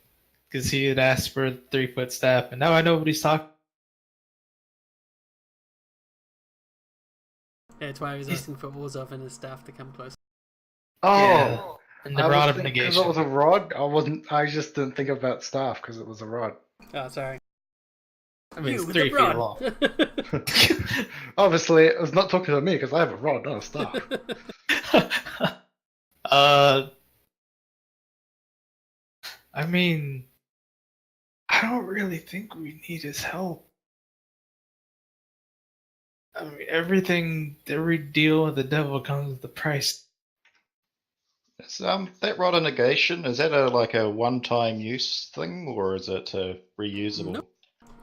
because he had asked for a 3-foot staff, and now I know what he's talking. Yeah, that's why I was asking for Orzov and his staff to come close. Oh! Yeah. And the I rod was of because negation. it was a rod. I just didn't think about staff because it was a rod. Oh, sorry. I mean, You it's with 3 the feet rod. long. Obviously, it was not talking to me because I have a rod, not a staff. I mean, I don't really think we need his help. I mean, every deal with the devil comes with a price. Is, that rod of negation, is that like a one-time use thing, or is it reusable? Nope.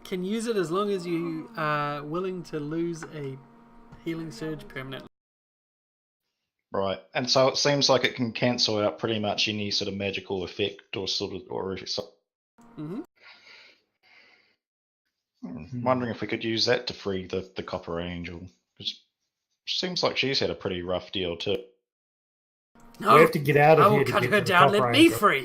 Can use it as long as you are willing to lose a healing surge permanently. Right, and so it seems like it can cancel out pretty much any sort of magical effect or Mm-hmm. Wondering if we could use that to free the Copper Angel. 'Cause seems like she's had a pretty rough deal too. No, We have to get out I of will here to cut get her to the down. copper Let me anchor. free.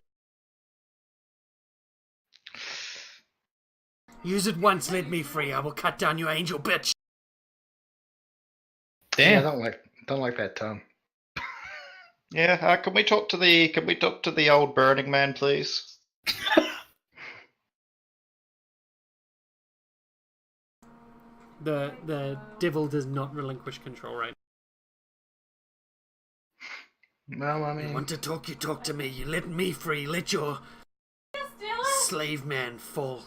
Use it once. Let me free. I will cut down your angel bitch. Yeah, I Damn. don't like that tone. Yeah, can we talk to the old Burning Man, please? The devil does not relinquish control right Well, I now. You mean, want to talk, you talk to me. You let me free. Let your slave man fall.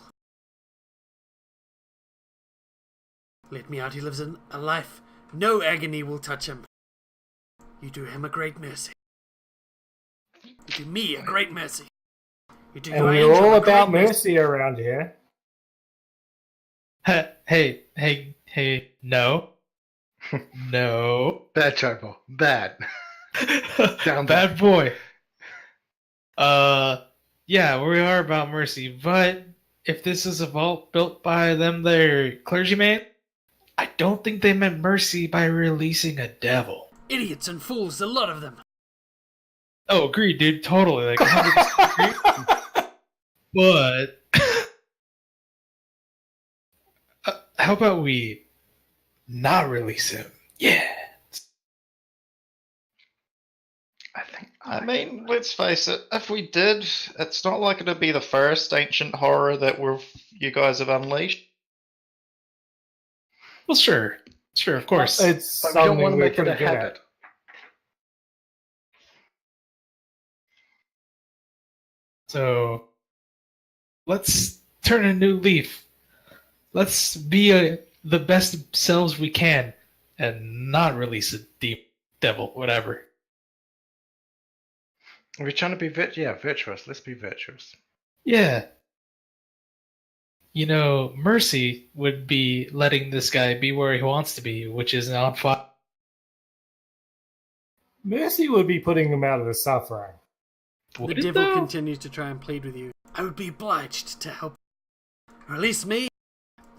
Let me out. He lives a life. No agony will touch him. You do him a great mercy. You do me a great mercy. You do And your we're angel all a great about mercy. mercy around here. Hey, no. No. bad Chopo, bad. Down Bad boy. Yeah, we are about mercy, but if this is a vault built by them, their clergyman, I don't think they meant mercy by releasing a devil. Idiots and fools, a lot of them. Oh, agreed, dude. Totally. Like, 100% agree. But how about we not release him? Yeah. I mean, let's face it, if we did, it's not like it'd be the first ancient horror that you guys have unleashed. Well, sure. Sure, of course. It's But we don't want something to we're make it pretty a good at. habit. So let's turn a new leaf. Let's be the best selves we can and not release a deep devil, whatever. Are we trying to be virtuous? Let's be virtuous. Yeah. You know, mercy would be letting this guy be where he wants to be, which is on fire. Mercy would be putting them out of the suffering. Would The it, devil though? continues to try and plead with you. I would be obliged to help. Release me.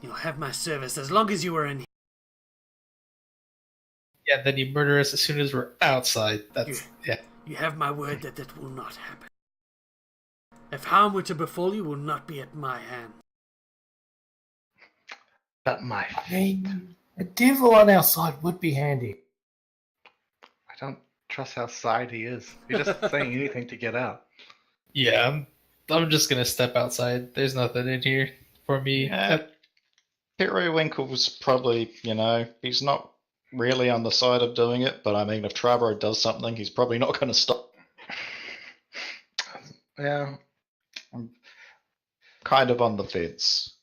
You'll have my service as long as you are in here. Yeah, then you murder us as soon as we're outside. That's yeah. You have my word that that will not happen. If harm were to befall you, will not be at my hand. But my I mean, a devil on our side would be handy. I don't trust how side he is. He's just saying anything to get out. Yeah, I'm just gonna step outside. There's nothing in here for me. Yeah, Periwinkle's probably, he's not really on the side of doing it, but I mean, if Tribro does something, he's probably not going to stop. Yeah, I'm kind of on the fence.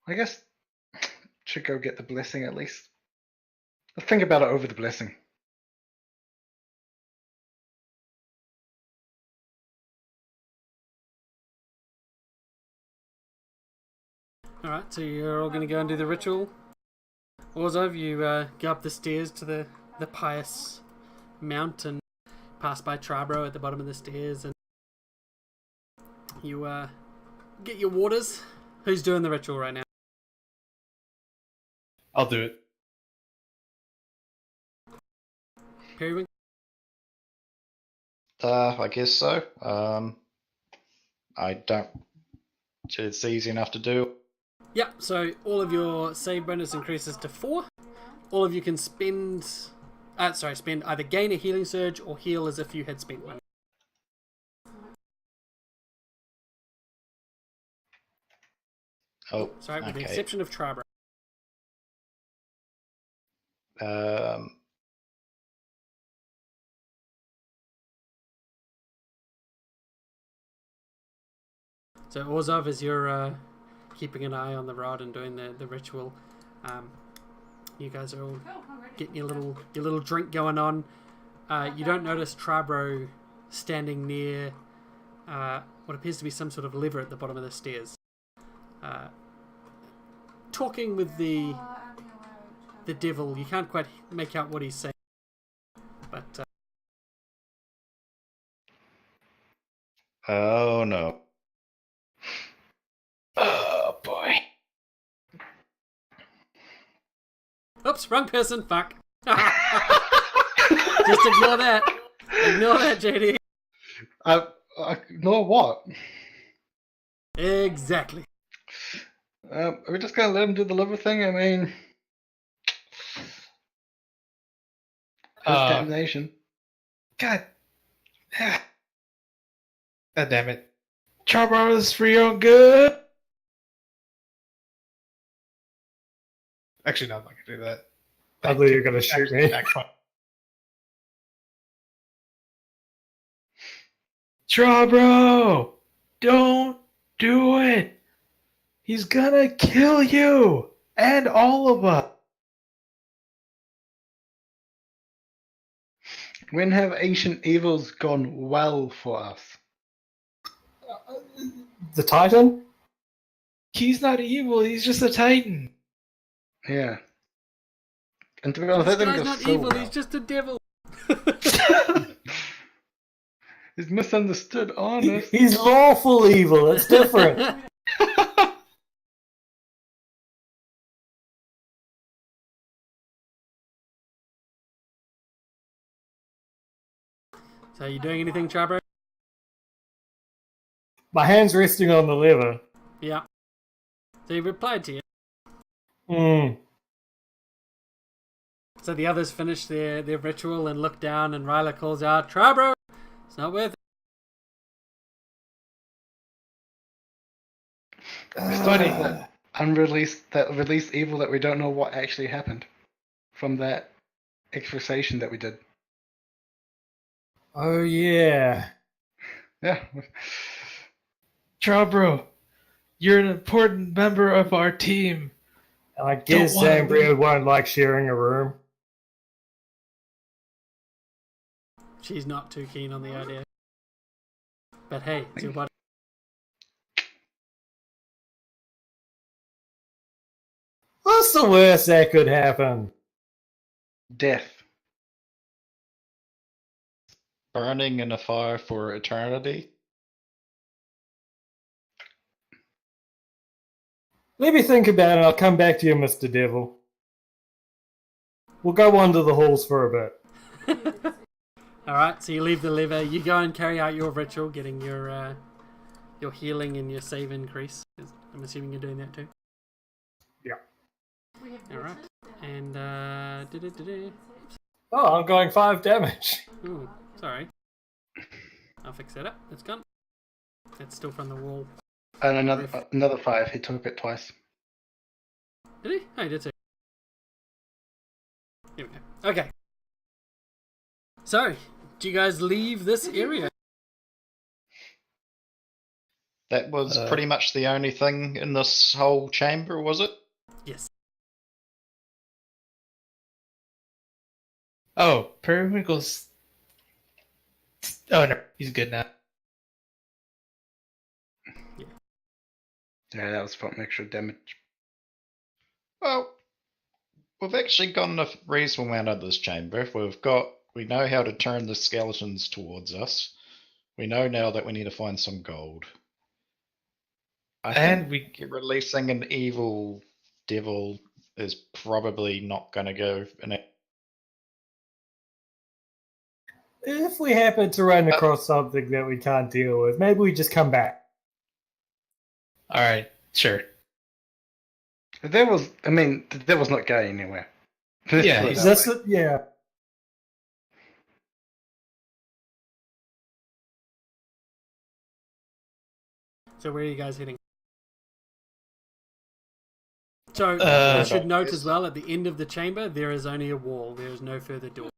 I guess should go get the blessing at least. Let's think about it over the blessing. Alright, so you're all going to go and do the ritual. Orzov, you go up the stairs to the pious mount and pass by Tribro at the bottom of the stairs, and you get your waters. Who's doing the ritual right now? I'll do it. Periwinkle? I guess so. I don't. It's easy enough to do. Yep, so all of your save bonus increases to 4. All of you can spend either gain a healing surge or heal as if you had spent one. Oh, Sorry, with the okay. exception of Tribro. So Orzov, as you're keeping an eye on the rod and doing the ritual, you guys are all getting your little drink going on. You don't notice Tribro standing near what appears to be some sort of lever at the bottom of the stairs, talking with the devil. You can't quite make out what he's saying, but Oh no. Oh boy. Oops, wrong person. Fuck. Just ignore that. Ignore that, JD. Know what? Exactly. Are we just gonna let him do the liver thing? I mean, his damnation. God. God damn it. Charbaro is for your own good. Actually, no, I'm not gonna do that. I thought you were going to shoot me. Charbro! Don't do it! He's gonna kill you! And all of us! When have ancient evils gone well for us? The Titan? He's not evil, he's just a titan. Yeah. And to be honest, This I think guy's it's not so evil, well. he's just a devil. He's misunderstood, honest. He's lawful evil. It's different. So, are you doing anything, Charbro? My hand's resting on the lever. Yeah. So, he replied to you. Hmm. So, the others finish their ritual and look down, and Ryla calls out, Charbro! It's not worth it. It's funny that released evil that we don't know what actually happened from that exorcisation that we did. Oh, yeah. Yeah. Charbro, you're an important member of our team. And I guess Don't wanna Zambria leave. won't like sharing a room. She's not too keen on the idea. But hey, it's your body. What's the worst that could happen? Death. Burning in a fire for eternity. Let me think about it. I'll come back to you, Mr. Devil. We'll go wander the halls for a bit. Alright, so you leave the lever, you go and carry out your ritual, getting your healing and your save increase. I'm assuming you're doing that too. Yeah. Alright. And Oh, I'm going 5 damage. ooh, sorry. I'll fix that up. It's gone. It's still from the wall. And another 5. He took it twice. Did he? Oh, he did too. Here we go. Okay. So, do you guys leave this area? That was pretty much the only thing in this whole chamber, was it? Yes. Oh, Periwinkle's... Oh no, he's good now. Yeah, that was from extra damage. Well, we've actually got enough reasonable amount of this chamber. We know how to turn the skeletons towards us. We know now that we need to find some gold. I think releasing an evil devil is probably not going to go in it. If we happen to run across something that we can't deal with, maybe we just come back. Alright, sure. The devil's not going anywhere. Yeah, Put it he's that That's way. yeah. So where are you guys heading? So, I should note as well, at the end of the chamber, there is only a wall. There is no further door.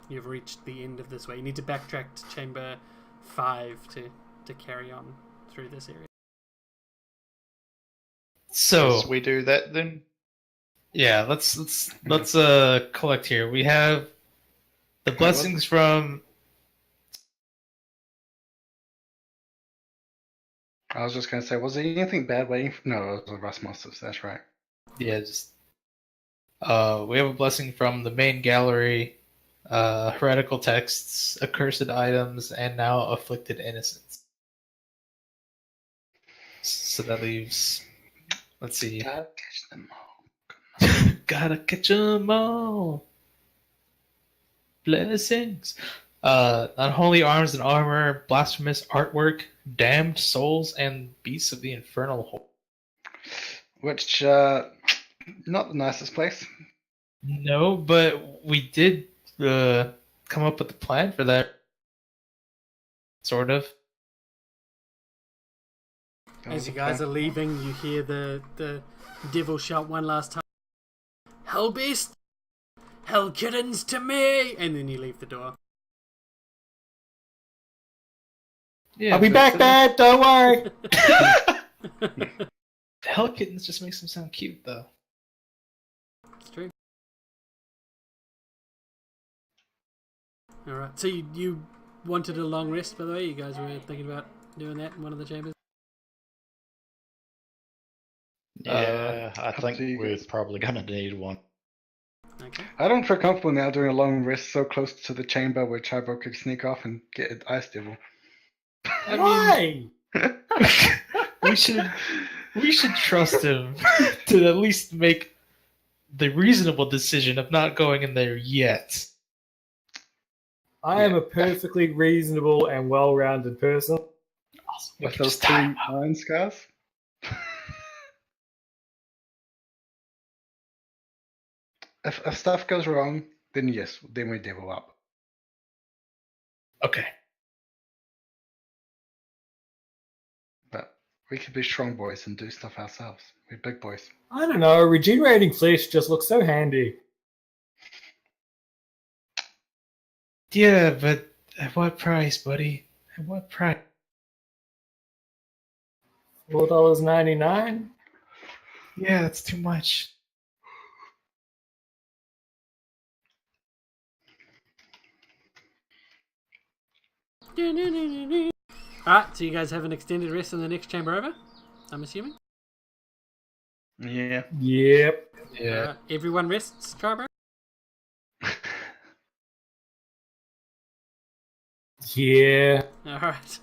You've reached the end of this way. You need to backtrack to chamber 5 to carry on through this area. So As we do that then? yeah, let's collect here. We have the blessings from... I was just going to say, was there anything bad waiting for... No, it was the Rasmuses, that's right. Yeah, just we have a blessing from the main gallery, heretical texts, accursed items, and now afflicted innocence. So that leaves, let's see, Gotta catch them all. Gotta catch 'em all. Blessings. Unholy arms and armor, blasphemous artwork, damned souls, and beasts of the infernal hole. Which, not the nicest place. No, but we did come up with a plan for that. Sort of. As you guys are leaving, you hear the devil shout one last time, "Hell beast! Hell kittens to me!" And then you leave the door. Yeah, I'll be but back, babe. Don't worry. The hell kittens just makes them sound cute, though. It's true. Alright, so you wanted a long rest, by the way? You guys were thinking about doing that in one of the chambers? Yeah, I up think to you we're guys. probably going to need one. Okay. I don't feel comfortable now doing a long rest so close to the chamber where Chibok could sneak off and get an ice devil. I Why? we should trust him to at least make the reasonable decision of not going in there yet. I am a perfectly reasonable and well-rounded person. Awesome. We With can those just two tie him up. iron scars. If stuff goes wrong, then yes, then we devil up. Okay. But we could be strong boys and do stuff ourselves. We're big boys. I don't know. Regenerating flesh just looks so handy. Yeah, but at what price, buddy? At what price? $4.99. Yeah, that's too much. Alright, so you guys have an extended rest in the next chamber over? I'm assuming? Yeah. Yep. Yeah. Alright, everyone rests, Chibok? Yeah. Alright.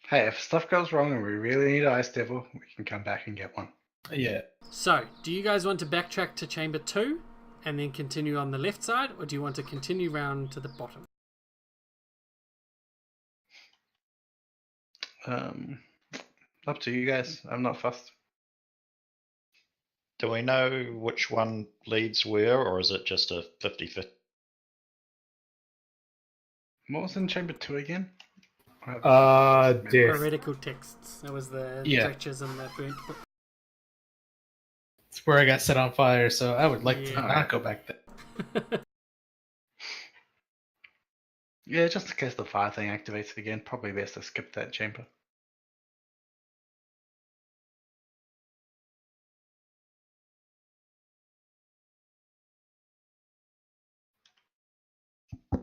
Hey, if stuff goes wrong and we really need an ice devil, we can come back and get one. Yeah. So, do you guys want to backtrack to chamber 2 and then continue on the left side, or do you want to continue round to the bottom? Up to you guys. I'm not fussed. Do we know which one leads where, or is it just a 50-50? What was in chamber 2 again? Death. Heretical texts. That was the Yeah. pictures and the burnt book. It's where I got set on fire, so I would like to Yeah. not go back there. Yeah, just in case the fire thing activates again, probably best to skip that chamber.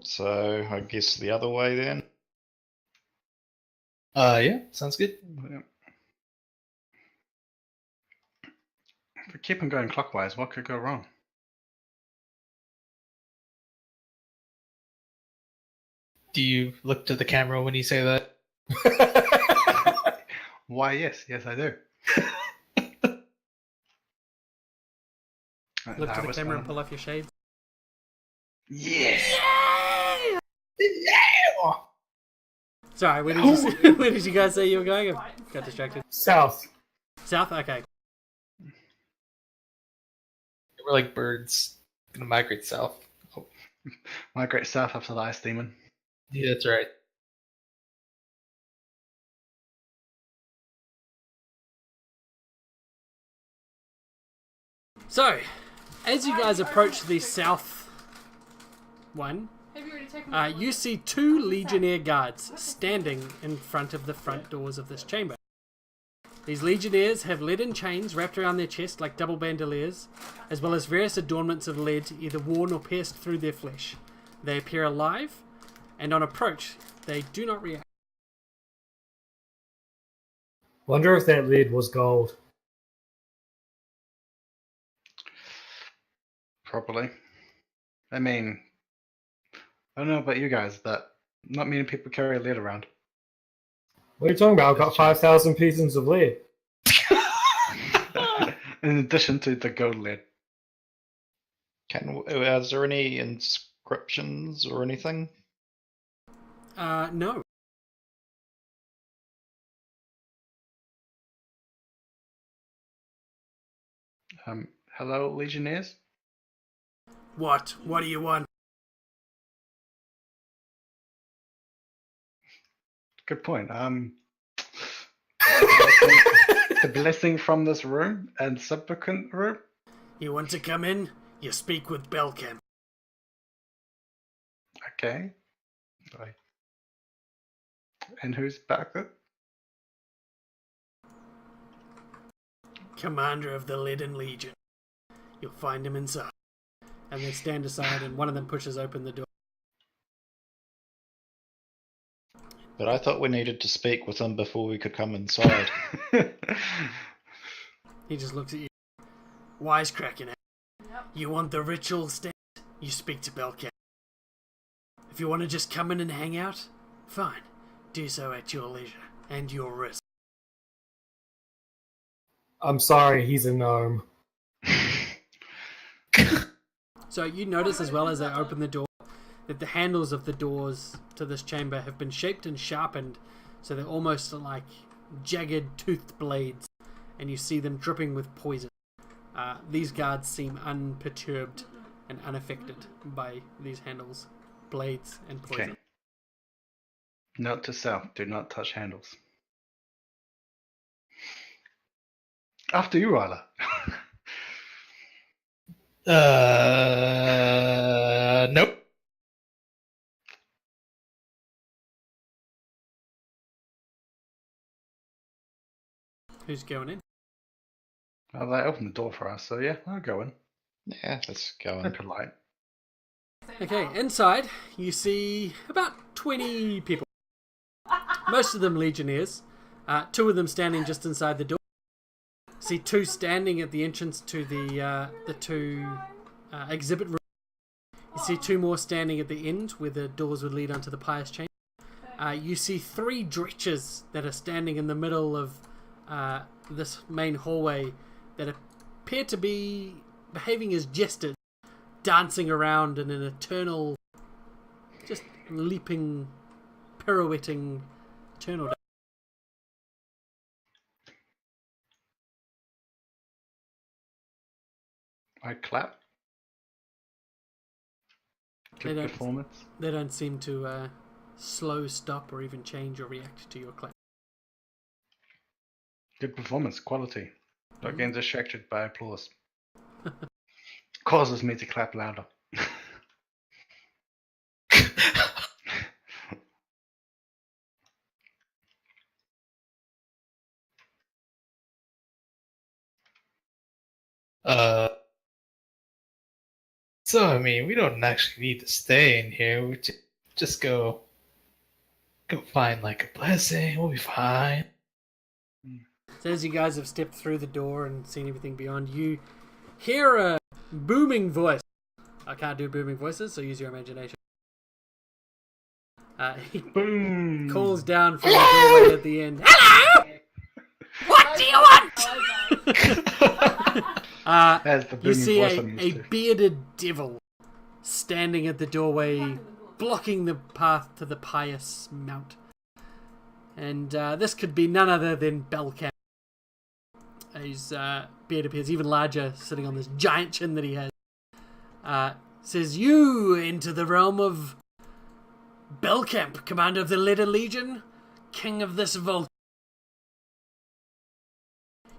So I guess the other way then. Yeah, sounds good. Yeah. If we keep on going clockwise, what could go wrong? Do you look to the camera when you say that? Why, yes, I do. Look to That the was camera and fun. pull off your shades. Yeah. Sorry, where did you where did you guys say you were going? I got distracted. South. South? Okay. We're like birds. Gonna migrate south. Migrate south after the ice demon. Yeah, that's right. So, as you guys approach the south one, Have you already taken my you see two Legionnaire guards standing in front of the front doors of this chamber. These Legionnaires have leaden chains wrapped around their chest like double bandoliers, as well as various adornments of lead either worn or pierced through their flesh. They appear alive, and on approach, they do not react. Wonder if that lid was gold. Probably. I mean, I don't know about you guys, but not many people carry lead around. What are you talking about? I've got 5,000 pieces of lead. In addition to the gold lid. Is there any inscriptions or anything? No. Hello, Legionnaires? What? What do you want? Good point. The blessing from this room and subsequent room? You want to come in? You speak with Belcamp. Okay. Right. And who's back up? Commander of the Leaden Legion. You'll find him inside. And they stand aside and one of them pushes open the door. But I thought we needed to speak with him before we could come inside. He just looks at you. Wisecracking it. Yep. You want the ritual stand? You speak to Belcamp. If you want to just come in and hang out, fine. Do so at your leisure and your risk. I'm sorry, he's a gnome. So you notice as well as they open the door that the handles of the doors to this chamber have been shaped and sharpened so they're almost like jagged toothed blades, and you see them dripping with poison. These guards seem unperturbed and unaffected by these handles, blades, and poison. Okay. Note to self, do not touch handles. After you, Ryla. Nope. Who's going in? Well, they opened the door for us, so yeah, I'll go in. Yeah, let's go They're in. polite. Okay, inside you see about 20 people. Most of them Legionnaires. Two of them standing just inside the door. See two standing at the entrance to the two exhibit rooms. You see two more standing at the end where the doors would lead onto the pious chamber. You see three dretches that are standing in the middle of this main hallway that appear to be behaving as jesters, dancing around in an eternal, just leaping, pirouetting, eternal dance. I clap. They Good don't- performance. They don't seem to slow, stop, or even change or react to your clap. Good performance, quality. Not getting distracted by applause. Causes me to clap louder. So I mean, we don't actually need to stay in here. We just go find like a blessing. We'll be fine. So as you guys have stepped through the door and seen everything beyond, you hear a booming voice. I can't do booming voices, so use your imagination. He Boom! calls down from the doorway at the end. Hello! What do you want? That's the You booming see voice I'm a used to. bearded devil standing at the doorway, blocking the path to the pious mount. And this could be none other than Belcamp. His beard appears even larger, sitting on this giant chin that he has. Says, "You enter the realm of Belcamp, commander of the Leaden Legion, king of this vault."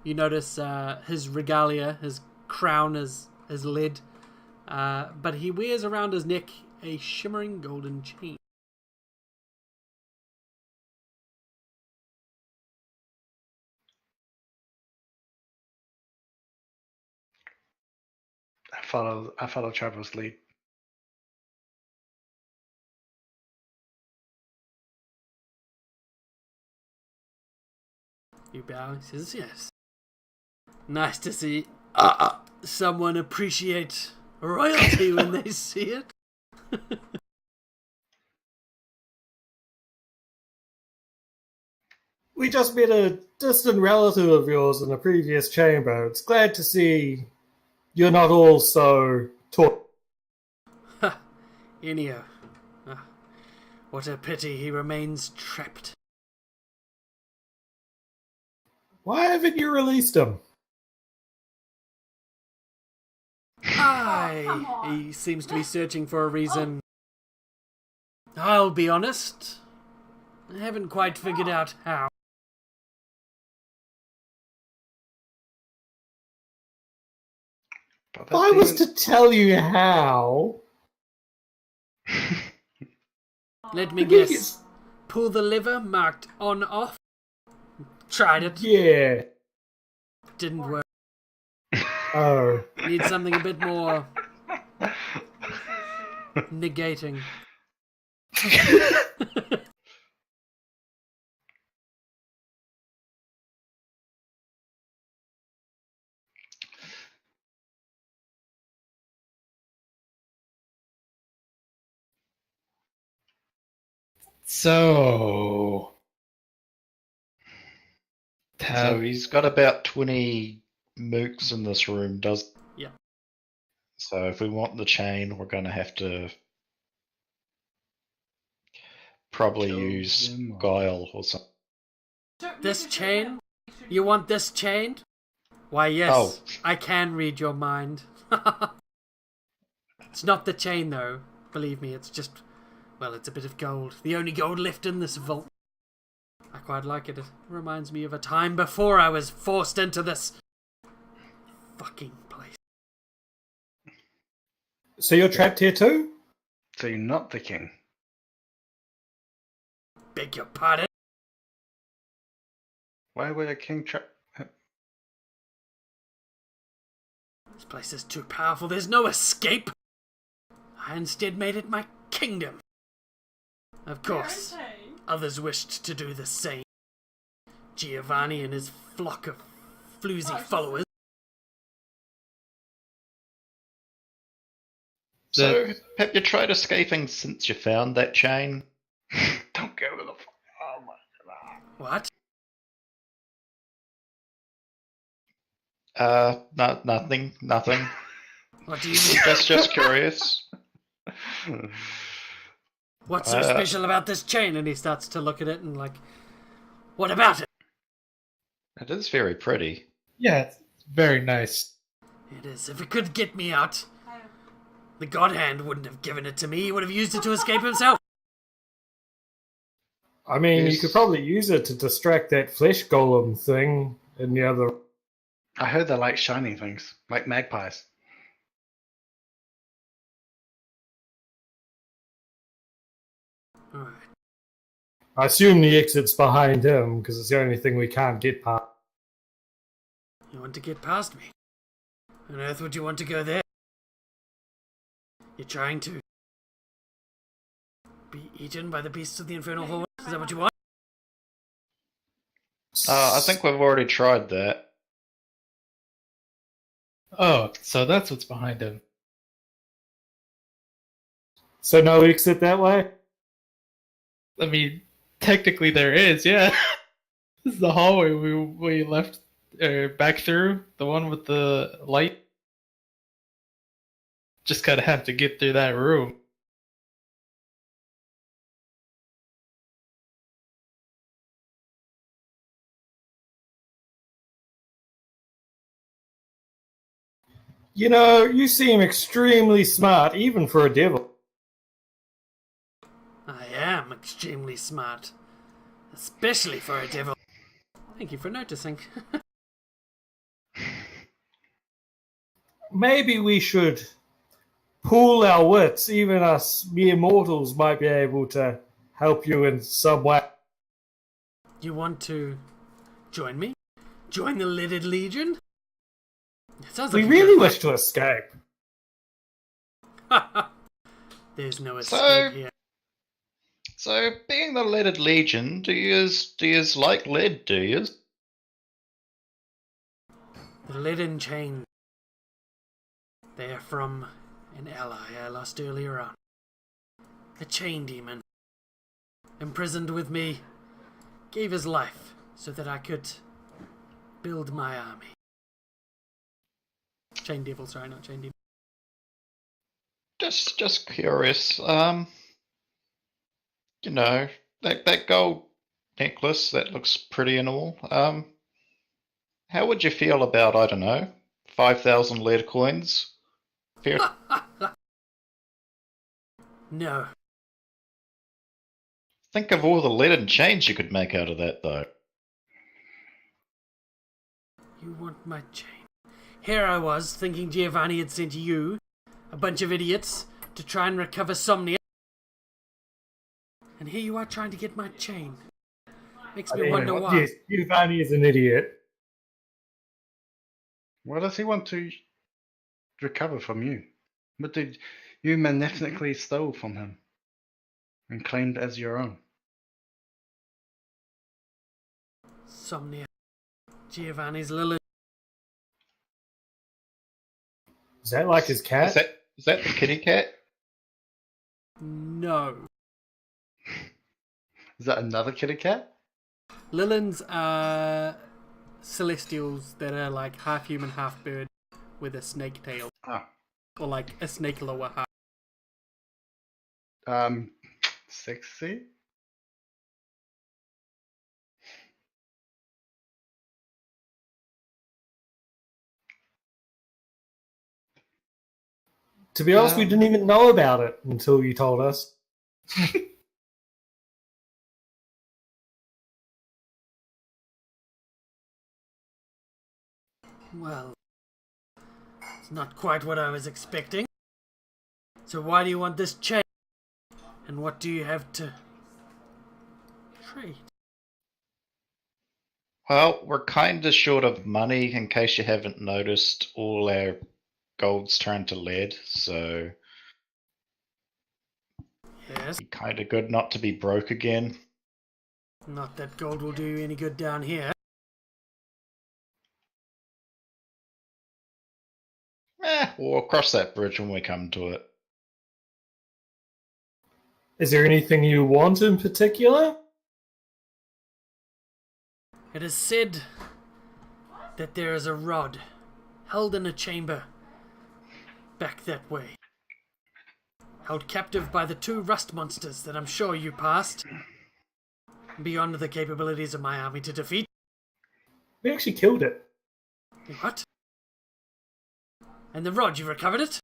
You notice his regalia, his crown is lead, but he wears around his neck a shimmering golden chain. I follow Trevor's lead. You bow. He says, "Yes. Nice to see someone appreciate royalty when they see it." We just met a distant relative of yours in a previous chamber. It's glad to see you're not all so taught. Ha! Inio. Ah, what a pity he remains trapped. Why haven't you released him? come on. He seems to be searching for a reason. I'll be honest. I haven't quite figured out how. But If I that was demon- to tell you how... Let me I think guess. Pull the lever marked on off. Tried it. Yeah. Didn't work. Oh. Need something a bit more negating. So, So he's got about 20 mooks in this room, does? Yeah. So if we want the chain, we're going to have to probably Kill use them all. guile or something. This chain? You want this chain? Why, yes. Oh. I can read your mind. It's not the chain, though. Believe me, it's just... Well, it's a bit of gold. The only gold left in this vault. I quite like it. It reminds me of a time before I was forced into this fucking place. So you're trapped here too? So you're not the king. Beg your pardon? Why would a king trap? This place is too powerful. There's no escape. I instead made it my kingdom. Of course, others wished to do the same. Giovanni and his flock of floozy followers. So have you tried escaping since you found that chain? Don't go with the. Oh my god. What? No, nothing. What do you mean? Just curious. What's so special about this chain? And he starts to look at it and like, what about it? It is very pretty. yeah, it's very nice. It is. If it could get me out, the God Hand wouldn't have given it to me. He would have used it to escape himself. I mean, you Yes. could probably use it to distract that flesh golem thing in the other... I heard they like shiny things, like magpies. Alright. I assume the exit's behind him, because it's the only thing we can't get past. You want to get past me? On earth would you want to go there? You're trying to be eaten by the beasts of the infernal horde? Is that what you want? I think we've already tried that. Oh, so that's what's behind him. So no exit that way? I mean, technically there is, yeah. This is the hallway we left back through, the one with the light. Just gotta have to get through that room. You know, you seem extremely smart, even for a devil. I am extremely smart. Especially for a devil. Thank you for noticing. Maybe we should pool our wits. Even us mere mortals might be able to help you in some way. You want to join me? Join the Lidded Legion? It sounds We like really wish to escape. There's no So- escape here. So, being the leaded legion, do you like lead? Do you? The leaden chain. They are from an ally I lost earlier on. A chain demon. Imprisoned with me. Gave his life so that I could build my army. Chain Devil, sorry, not Chain Devil. Just curious. You know, that gold necklace, that looks pretty and all. How would you feel about, I don't know, 5,000 lead coins? Fair. No. Think of all the lead and chains you could make out of that, though. You want my chain? Here I was, thinking Giovanni had sent you, a bunch of idiots, to try and recover Somnia. And here you are trying to get my chain. Makes me wonder why. Yes, Giovanni is an idiot. What does he want to recover from you? What did you magnificently stole from him and claimed as your own? Somnia. Giovanni's Lily. Is that like his cat? Is that the kitty cat? No. Is that another kitty cat? Lilins are celestials that are like half human, half bird with a snake tail. Ah. Or like a snake lower half. Sexy? To be honest, we didn't even know about it until you told us. Well, it's not quite what I was expecting. So why do you want this chain? And what do you have to trade? Well, we're kind of short of money, in case you haven't noticed. All our gold's turned to lead, so Yes. kind of good not to be broke again. Not that gold will do you any good down here. We'll cross that bridge when we come to it. Is there anything you want in particular? It is said that there is a rod held in a chamber back that way. Held captive by the two rust monsters that I'm sure you passed. Beyond the capabilities of my army to defeat. We actually killed it. What? And the rod, you recovered it?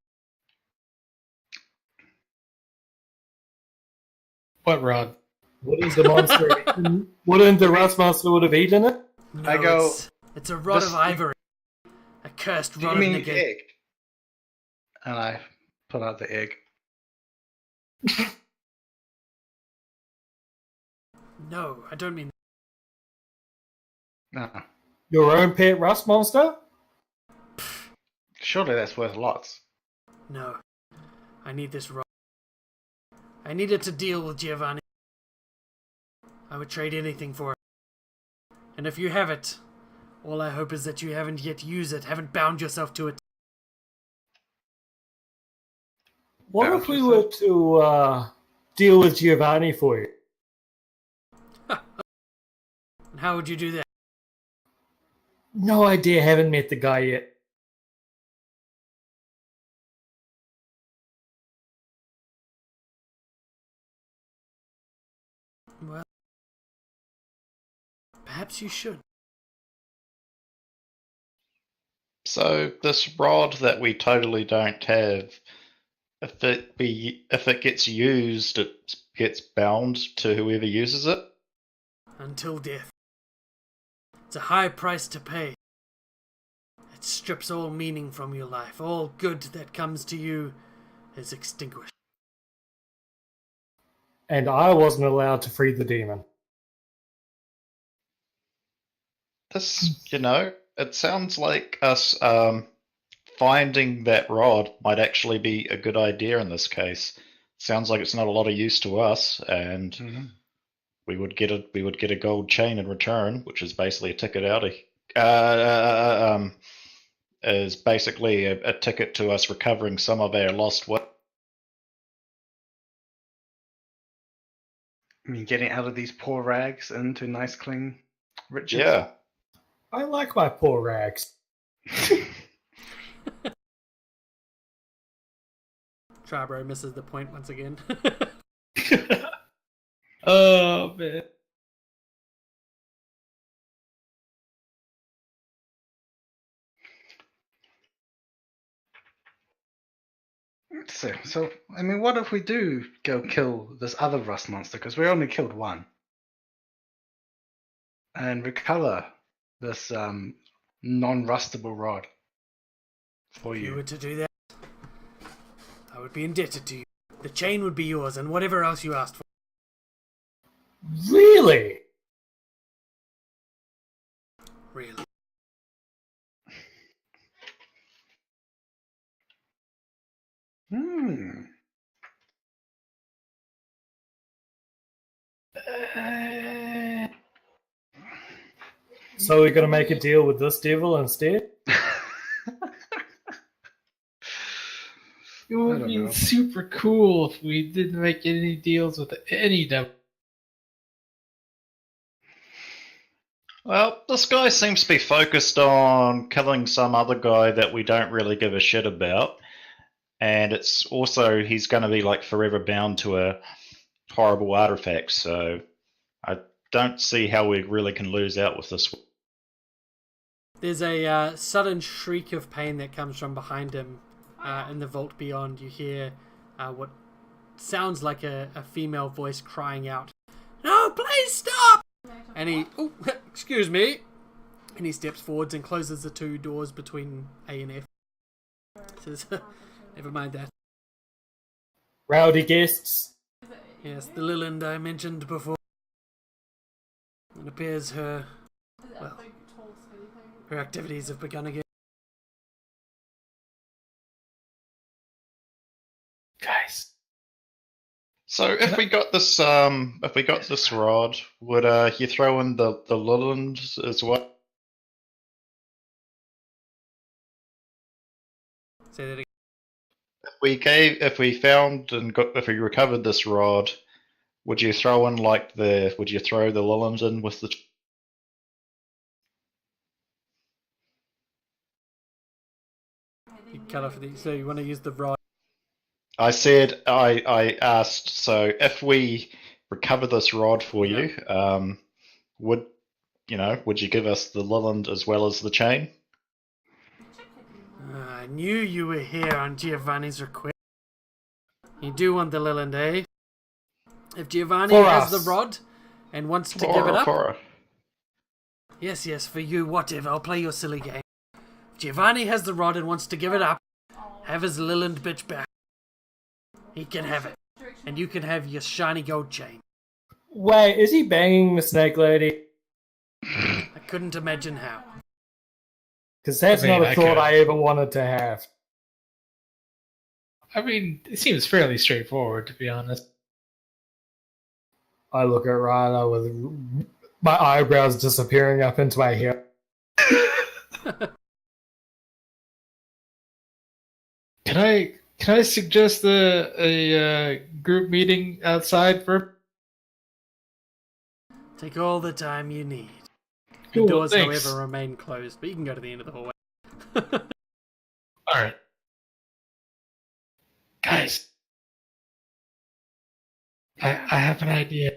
What rod? Wouldn't the monster? Wouldn't the rust monster would have eaten it? No, I go, it's a rod this- of ivory. A cursed Do you rod of mean negate. egg? And I pull out the egg. No, I don't mean No. Your own pet rust monster? Surely that's worth lots. no. I need this rod. I need it to deal with Giovanni. I would trade anything for it. And if you have it, all I hope is that you haven't yet used it, haven't bound yourself to it. What if we were to deal with Giovanni for you? And how would you do that? No idea, haven't met the guy yet. Well, perhaps you should. So this rod that we totally don't have, if it gets used, it gets bound to whoever uses it. Until death. It's a high price to pay. It strips all meaning from your life. All good that comes to you is extinguished. And I wasn't allowed to free the demon. This, it sounds like us finding that rod might actually be a good idea in this case. Sounds like it's not a lot of use to us, and we would get a gold chain in return, which is basically a ticket out of is basically a ticket to us recovering some of our lost wealth. I mean, getting out of these poor rags into nice, clean Richard. Yeah. I like my poor rags. Tribro misses the point once again. Oh man. So, I mean, what if we do go kill this other rust monster? Because we only killed one. And recover this non-rustable rod for If you you. were to do that, I would be indebted to you. The chain would be yours, and whatever else you asked for. Really? Really. Hmm. So we're gonna make a deal with this devil instead? It would don't be know. super cool if we didn't make any deals with any devil. Well, this guy seems to be focused on killing some other guy that we don't really give a shit about. And it's also, he's going to be like forever bound to a horrible artifact. So I don't see how we really can lose out with this. There's a sudden shriek of pain that comes from behind him in the vault beyond. You hear what sounds like a female voice crying out, "No, please stop!" And he, oh, excuse me, and he steps forwards and closes the two doors between A and F. Says, never mind that. Rowdy guests? Yes, the Lilind I mentioned before. It appears her activities have begun again. Guys. So if we got this rod, would you throw in the Lilind as well? Say that again. If we recovered this rod, would you throw the Lilind in with the? You cut off the, so you want to use the rod. I said I asked. So if we recover this rod for you, would you give us the Lilind as well as the chain? I knew you were here on Giovanni's request. You do want the Lilind, eh? If Giovanni For has us. the rod and wants to give it up, For yes, for you, whatever. I'll play your silly game. If Giovanni has the rod and wants to give it up, have his Lilind bitch back. He can have it, and you can have your shiny gold chain. Wait, is he banging the snake lady? I couldn't imagine how. Because that's I mean, not a I thought could. I ever wanted to have. I mean, it seems fairly straightforward, to be honest. I look at Rana with my eyebrows disappearing up into my hair. Can I suggest a group meeting outside for? Take all the time you need. The Cool, doors, thanks. however, remain closed, but you can go to the end of the hallway. All right, guys. I have an idea.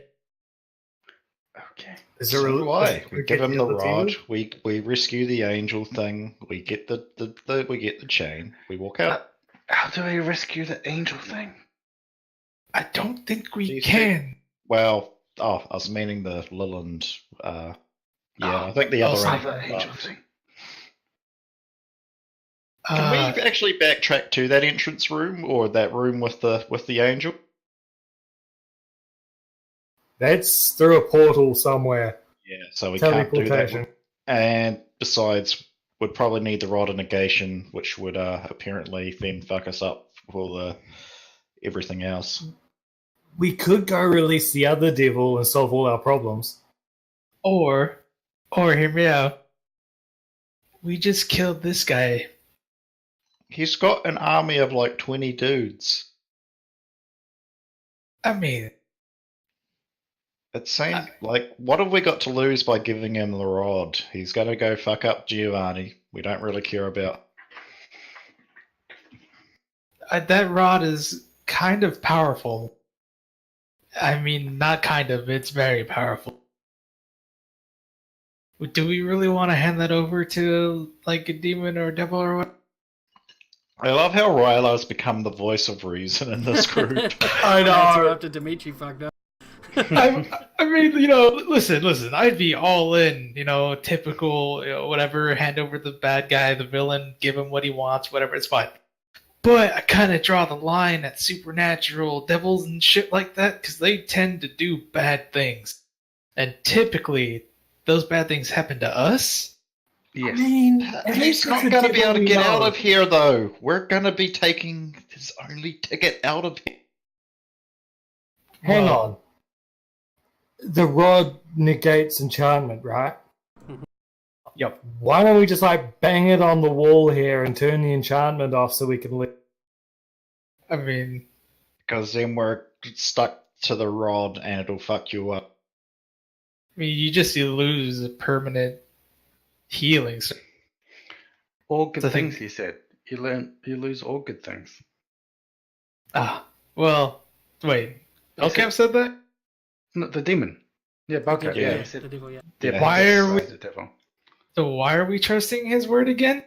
Okay. Is So really- do I. is it We give him the other rod. devil? We rescue the angel thing. We get we get the chain. We walk out. How do we rescue the angel thing? I don't think Do we you can. Well, I was meaning the Lilind. Yeah, Oh, I think the oh, other sorry. Other angel thing. Can we actually backtrack to that entrance room or that room with the angel? That's through a portal somewhere. Yeah, so we can't do that. Teleportation. And besides, we'd probably need the rod of negation, which would apparently then fuck us up for everything else. We could go release the other devil and solve all our problems. or hear me out. We just killed this guy. He's got an army of like 20 dudes. I mean, It seemed like, what have we got to lose by giving him the rod? He's going to go fuck up Giovanni. We don't really care about. That rod is kind of powerful. I mean, not kind of, it's very powerful. Do we really want to hand that over to, like, a demon or a devil or what? I love how Rylo's become the voice of reason in this group. I That's know. after Dimitri fucked up. I mean, listen, I'd be all in, typical, whatever, hand over the bad guy, the villain, give him what he wants, whatever, it's fine. But I kind of draw the line at supernatural devils and shit like that, because they tend to do bad things. And typically, those bad things happen to us. Yes. He's not going to be able to get out of here, though. We're going to be taking his only ticket out of here. Hang on. The rod negates enchantment, right? Yep. Why don't we just bang it on the wall here and turn the enchantment off so we can leave? I mean, Because then we're stuck to the rod and it'll fuck you up. you lose a permanent healing. So All good So I think- things, he said. You lose all good things. Well, wait. Elcamp said that? No, the demon. Yeah, Balka. The Yeah, devil, he said. the devil, yeah. Yeah, Why he are we- said the devil. So why are we trusting his word again?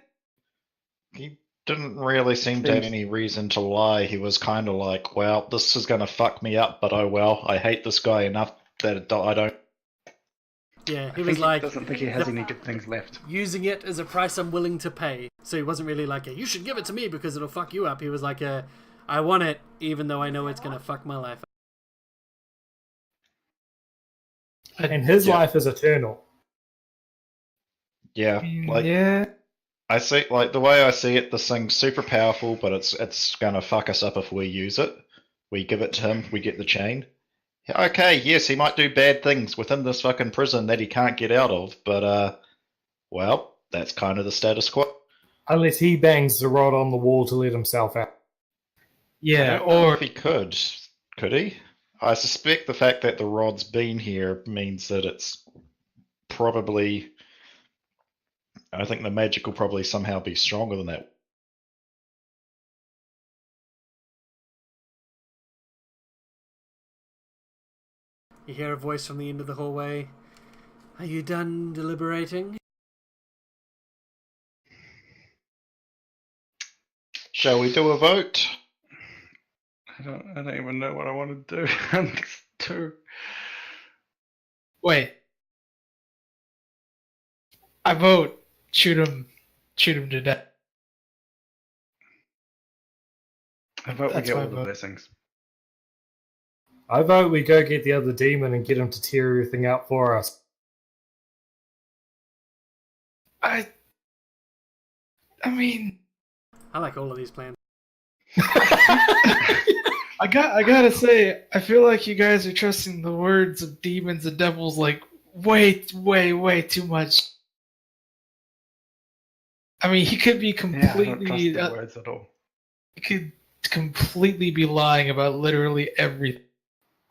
He didn't really seem to have any reason to lie. He was kind of like, well, this is going to fuck me up, but oh well. I hate this guy enough that I don't. Yeah, he I was think like he doesn't think he has any good things left. using it as a price I'm willing to pay. So he wasn't really like, you should give it to me because it'll fuck you up. He was like, I want it even though I know it's going to fuck my life up. And his Yeah. life is eternal. Yeah, like Yeah. I see, like the way I see it, this thing's super powerful, but it's gonna fuck us up if we use it. We give it to him, we get the chain. Okay, yes, he might do bad things within this fucking prison that he can't get out of, but well, that's kind of the status quo. Unless he bangs the rod on the wall to let himself out. I Yeah, don't know or if he could he? I suspect the fact that the rod's been here means that it's probably. I think the magic will probably somehow be stronger than that. You hear a voice from the end of the hallway. Are you done deliberating? Shall we do a vote? I don't even know what I want to do. It's too. wait. I vote shoot him to death. I vote we That's get my all the vote. blessings. I vote we go get the other demon and get him to tear everything out for us. I mean, I like all of these plans. I gotta say, I feel like you guys are trusting the words of demons and devils like way too much. I mean, he could be Yeah, I don't completely, trust the words at all. he could completely be lying about literally everything.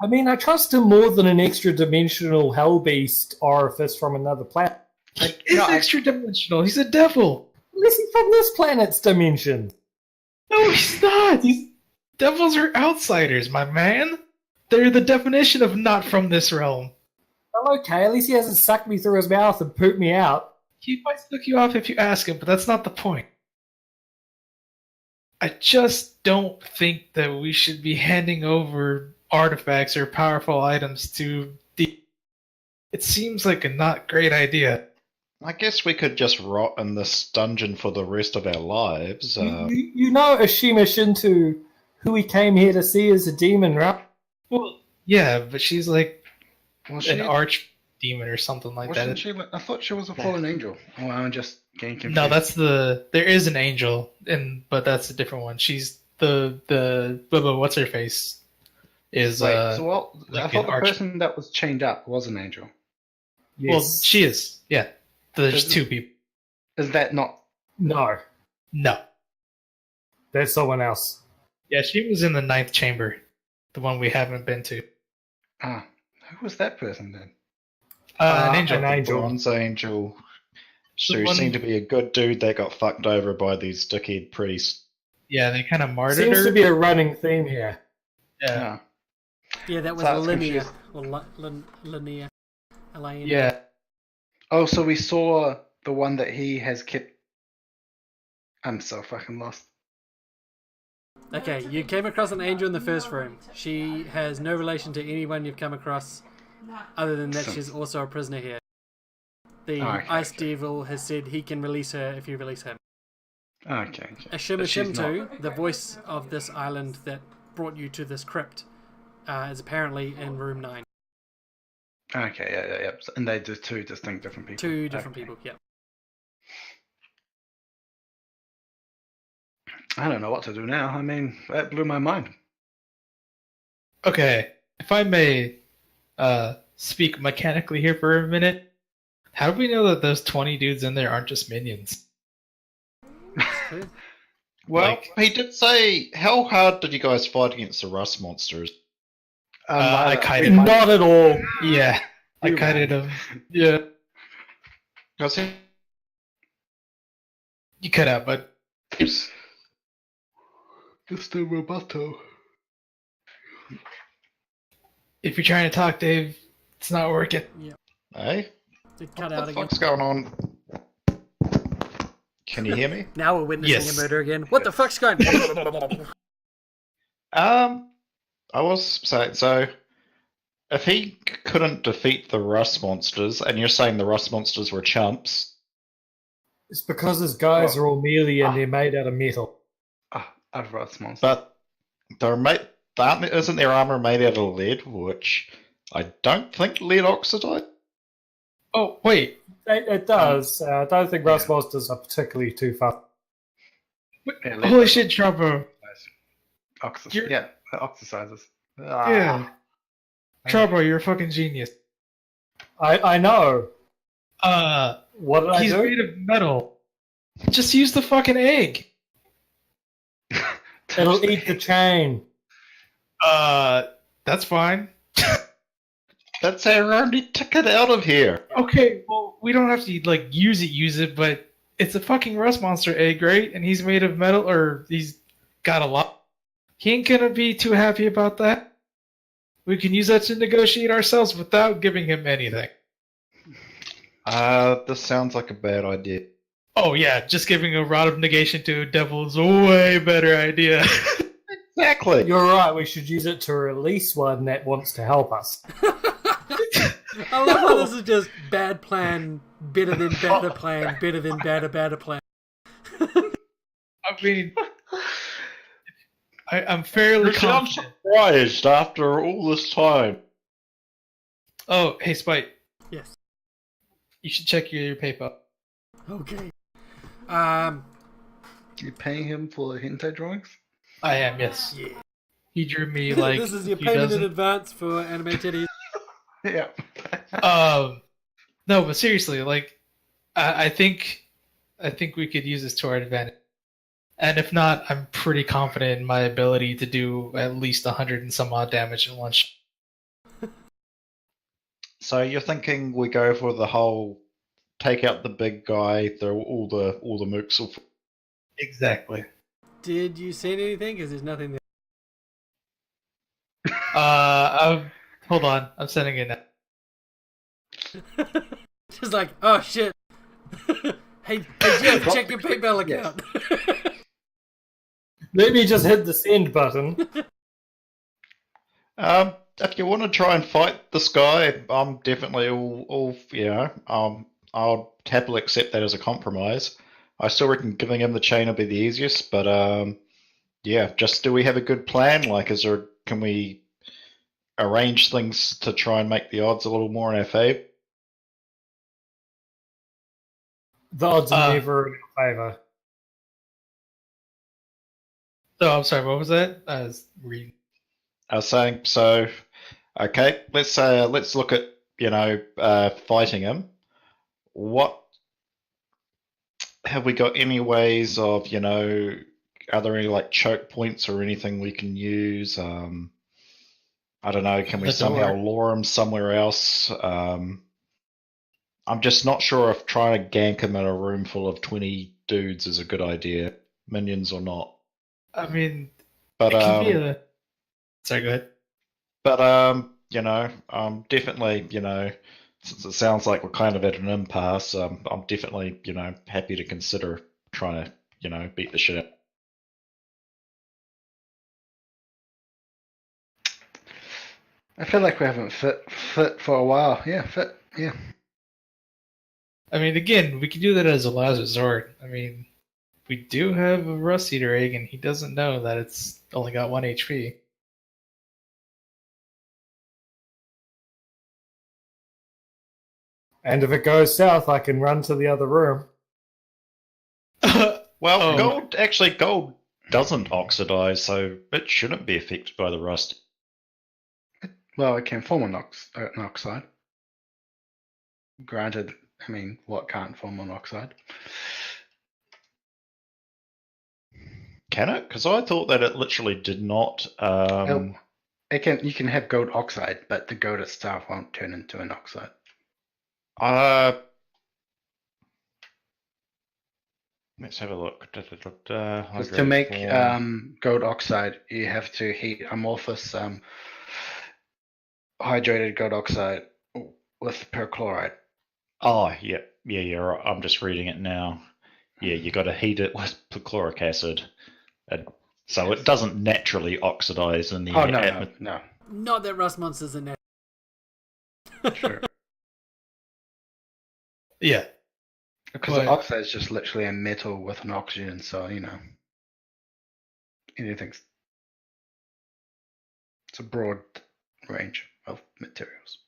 I mean, I trust him more than an extra dimensional hell beast orifice from another planet. He's extra dimensional. He's a devil. Unless he's from this planet's dimension. No, he's not. Devils are outsiders, my man. They're the definition of not from this realm. Well, okay, at least he hasn't sucked me through his mouth and pooped me out. He might look you off if you ask him, but that's not the point. I just don't think that we should be handing over artifacts or powerful items to the. It seems like a not great idea. I guess we could just rot in this dungeon for the rest of our lives. You know Ashima Shinto, who we came here to see, is a demon, right? Well, yeah, but she's like Was an she? arch demon or something like Wasn't that. she? I thought she was a fallen angel. Oh, I'm just getting confused. No, that's there is an angel, but that's a different one. She's the what's her face is Wait, I I thought an the person that was chained up was an angel. well she is, yeah. There's Is- two people. Is that not? No, No, that's someone else. yeah, she was in the ninth chamber, the one we haven't been to. Ah, Who was that person then? An angel. An angel. Bronze Angel. So he one- seemed to be a good dude that got fucked over by these dickhead priests. Yeah, they kind of martyred Seems her. to be a running theme here. Yeah. Yeah, that was So I was linear. confused. Or linear. L-I-N-E. Yeah. Oh, so we saw the one that he has kept. I'm so fucking lost. Okay, you came across an angel in the first room. She has no relation to anyone you've come across, No. other than that So- she's also a prisoner here. The Oh, okay, Ice okay. Devil has said he can release her if you release him. Okay. Ashima But she's not- Shimtu, the voice of this island that brought you to this crypt, is apparently in room 9. Okay, yeah. And they just two distinct different people. Two different Okay. people, yeah. I don't know what to do now. I mean, that blew my mind. Okay, if I may speak mechanically here for a minute, how do we know that those 20 dudes in there aren't just minions? Good. Well, Like- he did say, how hard did you guys fight against the rust monsters? I we kited. might- Not at all. Yeah, I You kited ran. him. Yeah, Because he you cut out, but Mr. Roboto. if you're trying to talk, Dave, it's not working. Hey, It cut what out the again. fuck's going on? Can you hear me? Now we're witnessing Yes. a murder again. What the fuck's going I was saying, so if he couldn't defeat the rust monsters, and you're saying the rust monsters were chumps, It's because his guys are all melee and they're made out of metal. I've rust monster. but they're made, isn't their armor made out of lead, which I don't think lead oxidized? Oh, wait. It does. I don't think rust monsters are particularly too fast. Yeah, Holy shit, Trouble. You're- Yeah, it oxidizes. Yeah. Trouble, you're a fucking genius. I know. What did I He's do? made of metal. Just use the fucking egg. It'll eat the chain. That's fine. That's our only ticket out of here. Okay, well, we don't have to, like, use it, but it's a fucking rust monster egg, right? And he's made of metal, or he's got a lot. He ain't gonna be too happy about that. We can use that to negotiate ourselves without giving him anything. This sounds like a bad idea. Oh yeah, just giving a rod of negation to a devil is a way better idea. Exactly. You're right. We should use it to release one that wants to help us. I love how this is just bad plan, better than better plan, better than better plan. I mean, I'm fairly You sound confident. surprised after all this time. Oh, hey, Spite, Yes. you should check your PayPal. Okay. You paying him for hentai drawings? I am, yes. Yeah. He drew me like This is your a few payment in dozen. advance for anime titties. Yeah. No, but seriously, like, I think we could use this to our advantage. And if not, I'm pretty confident in my ability to do at least 100 and some odd damage in one shot. So you're thinking we go for the whole take out the big guy, throw all the mooks will Exactly. Did you see anything? Because there's nothing there. Hold on, I'm sending it now. Just like, oh shit. hey Jeff, check your PayPal account. Let me just hit the send button. If you want to try and fight this guy, I'm definitely all I'll happily accept that as a compromise. I still reckon giving him the chain will be the easiest, but yeah, just do we have a good plan? Like, can we arrange things to try and make the odds a little more in our favor? The odds are never in our favor. Oh, I'm sorry, what was that? I was reading. I was saying, so okay, let's look at fighting him. What have we got? Any ways of are there any like choke points or anything we can use? I don't know. Can we The somehow door. lure him somewhere else? I'm just not sure if trying to gank him in a room full of 20 dudes is a good idea, minions or not. I mean, But it can be a. Sorry, go ahead. definitely, since it sounds like we're kind of at an impasse, I'm definitely, happy to consider trying to, beat the shit out. I feel like we haven't fit for a while. Yeah, fit. Yeah. I mean, again, we can do that as a last resort. I mean, we do have a Rust Eater egg, and he doesn't know that it's only got 1 HP. And if it goes south, I can run to the other room. Well, Oh. gold doesn't oxidize, so it shouldn't be affected by the rust. Well, it can form an oxide. Granted, I mean, what can't form an oxide? Can it? Because I thought that it literally did not. It can. You can have gold oxide, but the gold itself won't turn into an oxide. Let's have a look. Because to make gold oxide, you have to heat amorphous hydrated gold oxide with perchloride. Oh, yeah, you're right. I'm just reading it now. Yeah, you got to heat it with perchloric acid. So it doesn't naturally oxidize in the Oh no, atmosphere. no. Not that rust monsters are net. Sure. Yeah. Because But- the oxide is just literally a metal with an oxygen, so anything's. It's a broad range of materials.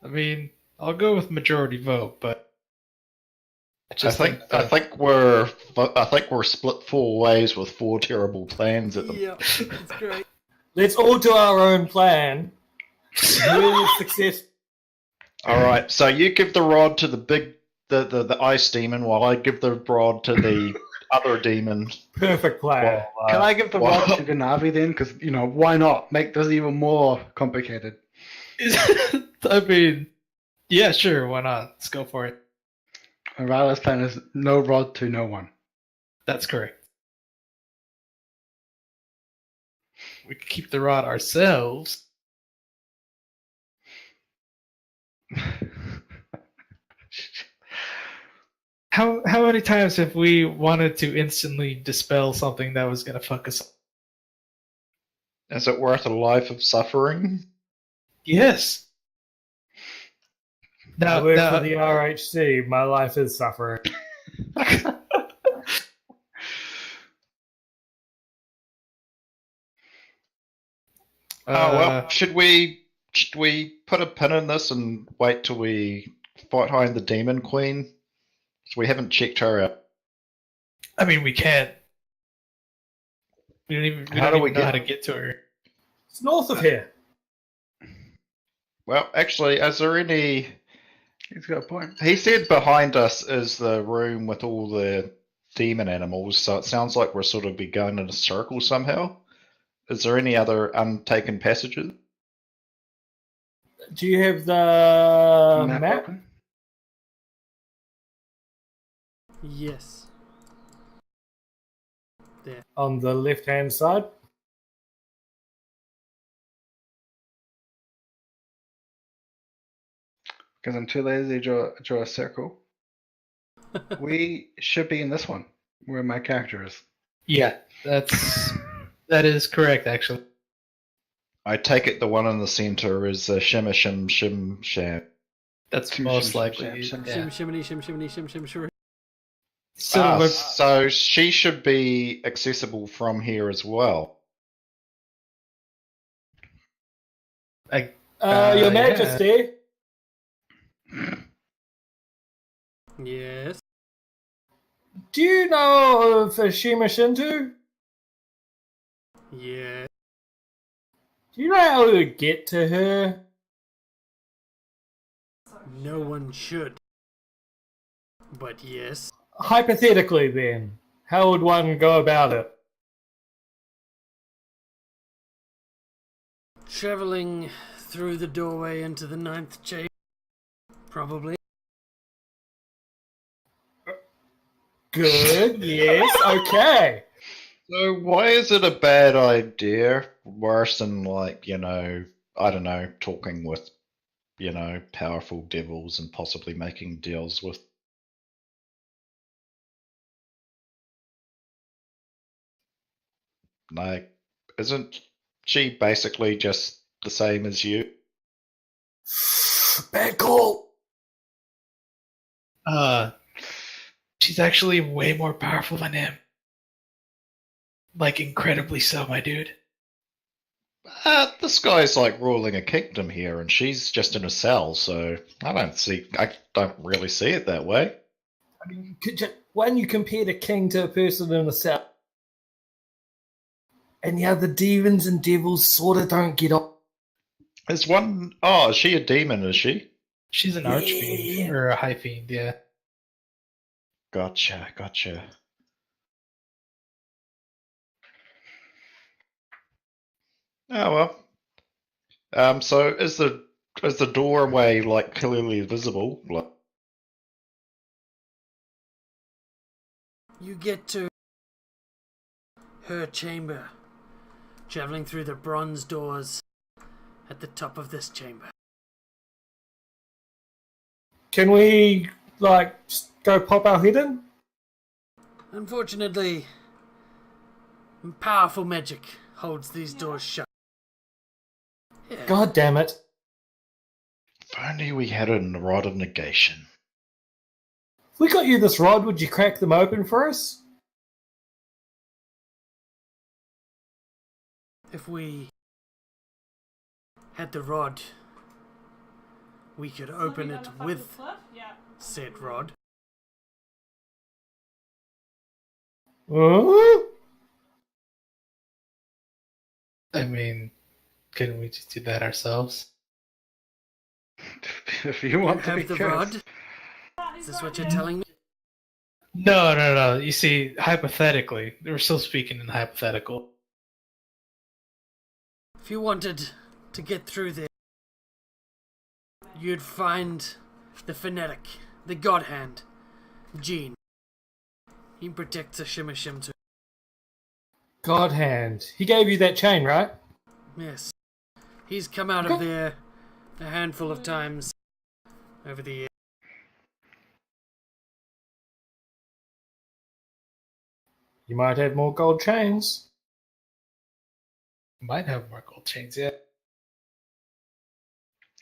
I mean, I'll go with majority vote, but I think we're split 4 ways with 4 terrible plans at the Yeah, it's great. Let's all do our own plan. Really success. All right, so you give the rod to the ice demon, while I give the rod to the other demon. Perfect plan. Can I give the rod to Ganavi then? Because why not? Make this even more complicated. I mean, yeah, sure, why not? Let's go for it. Riley's plan is no rod to no one. That's correct. We could keep the rod ourselves. How many times have we wanted to instantly dispel something that was gonna fuck us up? Is it worth a life of suffering? Yes. I Now, work for the RHC. My life is suffering. Should we put a pin in this and wait till we find the demon queen? So we haven't checked her out. I mean, we can't. We don't even know how to get to her. It's north of here. Well, actually, is there any? He's got a point. He said behind us is the room with all the demon animals, so it sounds like we're sort of be going in a circle somehow. Is there any other untaken passages? Do you have the map open? Yes. There. on the left-hand side? Because I'm too lazy to draw a circle. We should be in this one, where my character is. Yeah, that is correct, actually. I take it the one in the center is Shimma Shim Shim Sham. That's Shim, most shim, likely. shim, shim, yeah. Shim, shim. So, So she should be accessible from here as well. I, Your yeah. Majesty, Yes. do you know of Shima Shinto? Yeah. Do you know how to get to her? No one should. But yes. Hypothetically, then, how would one go about it? Traveling through the doorway into the 9th chamber. Probably. Good, yes, okay. So why is it a bad idea? Worse than like, I don't know, talking with, powerful devils and possibly making deals with. Like, isn't she basically just the same as you? Bad call. She's actually way more powerful than him. Like, incredibly so, my dude. This guy's like ruling a kingdom here, and she's just in a cell. So I don't really see it that way. I mean, when you compare the king to a person in a cell, and the other demons and devils sort of don't get on. Is one? Oh, is she a demon? Is she? She's an archfiend, or a high fiend, yeah. Gotcha. Oh well. So is the doorway like clearly visible? Like, You get to her chamber, traveling through the bronze doors at the top of this chamber. Can we, just go pop our head in? Unfortunately, powerful magic holds these doors shut. Yeah. God damn it. if only we had a rod of negation. If we got you this rod, would you crack them open for us? If we had the rod, we could open it with said rod. Huh? I mean, can we just do that ourselves? If you want to be Have the cursed. rod? Is this what you're telling me? No. You see, hypothetically, we're still speaking in hypothetical. If you wanted to get through there, you'd find the fanatic, the god hand, Gene. He protects the Shimmer Shim too. God hand. He gave you that chain, right? Yes. He's come out of there a handful of times over the years. You might have more gold chains. Might have more gold chains, yeah.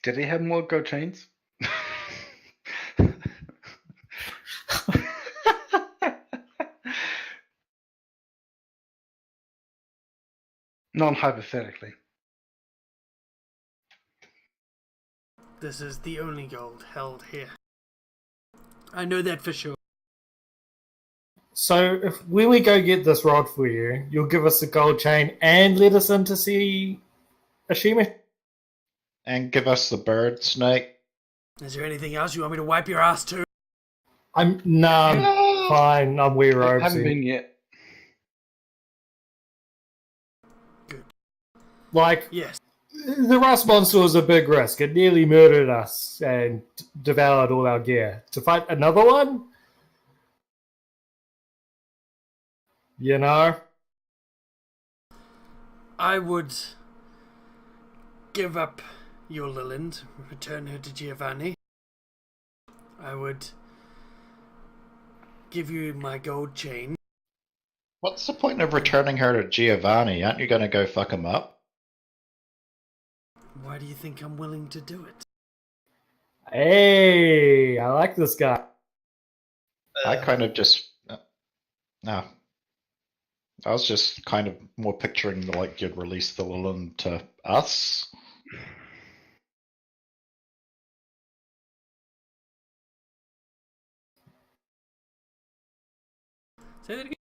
Did he have more gold chains? Non-hypothetically. This is the only gold held here. I know that for sure. So when we go get this rod for you, you'll give us a gold chain and let us in to see Ashima? And give us the bird snake. Is there anything else you want me to wipe your ass to? I'm fine. I'm wee I robes. haven't been yet. Good. Yes. The rust monster was a big risk. It nearly murdered us and devoured all our gear. To fight another one? You know? I would give up your Lilind, return her to Giovanni. I would give you my gold chain. What's the point of returning her to Giovanni? Aren't you going to go fuck him up? Why do you think I'm willing to do it? Hey, I like this guy. I kind of just. No. I was just kind of more picturing like you'd release the Lilin to us. Say that again.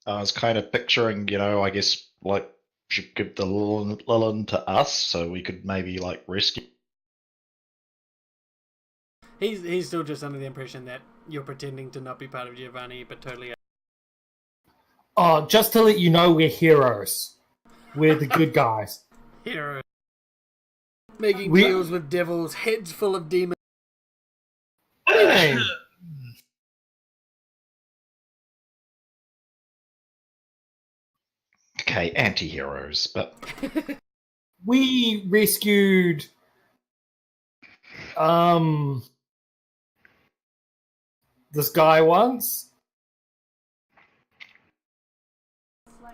I was kind of picturing, I guess, like, should give the Lilin to us so we could maybe, like, rescue. He's still just under the impression that you're pretending to not be part of Giovanni, but totally. Oh, just to let you know, we're heroes. We're the good guys. Hero. Making We- deals with devils, heads full of demons. What do you mean? Okay, anti-heroes, but We rescued this guy once.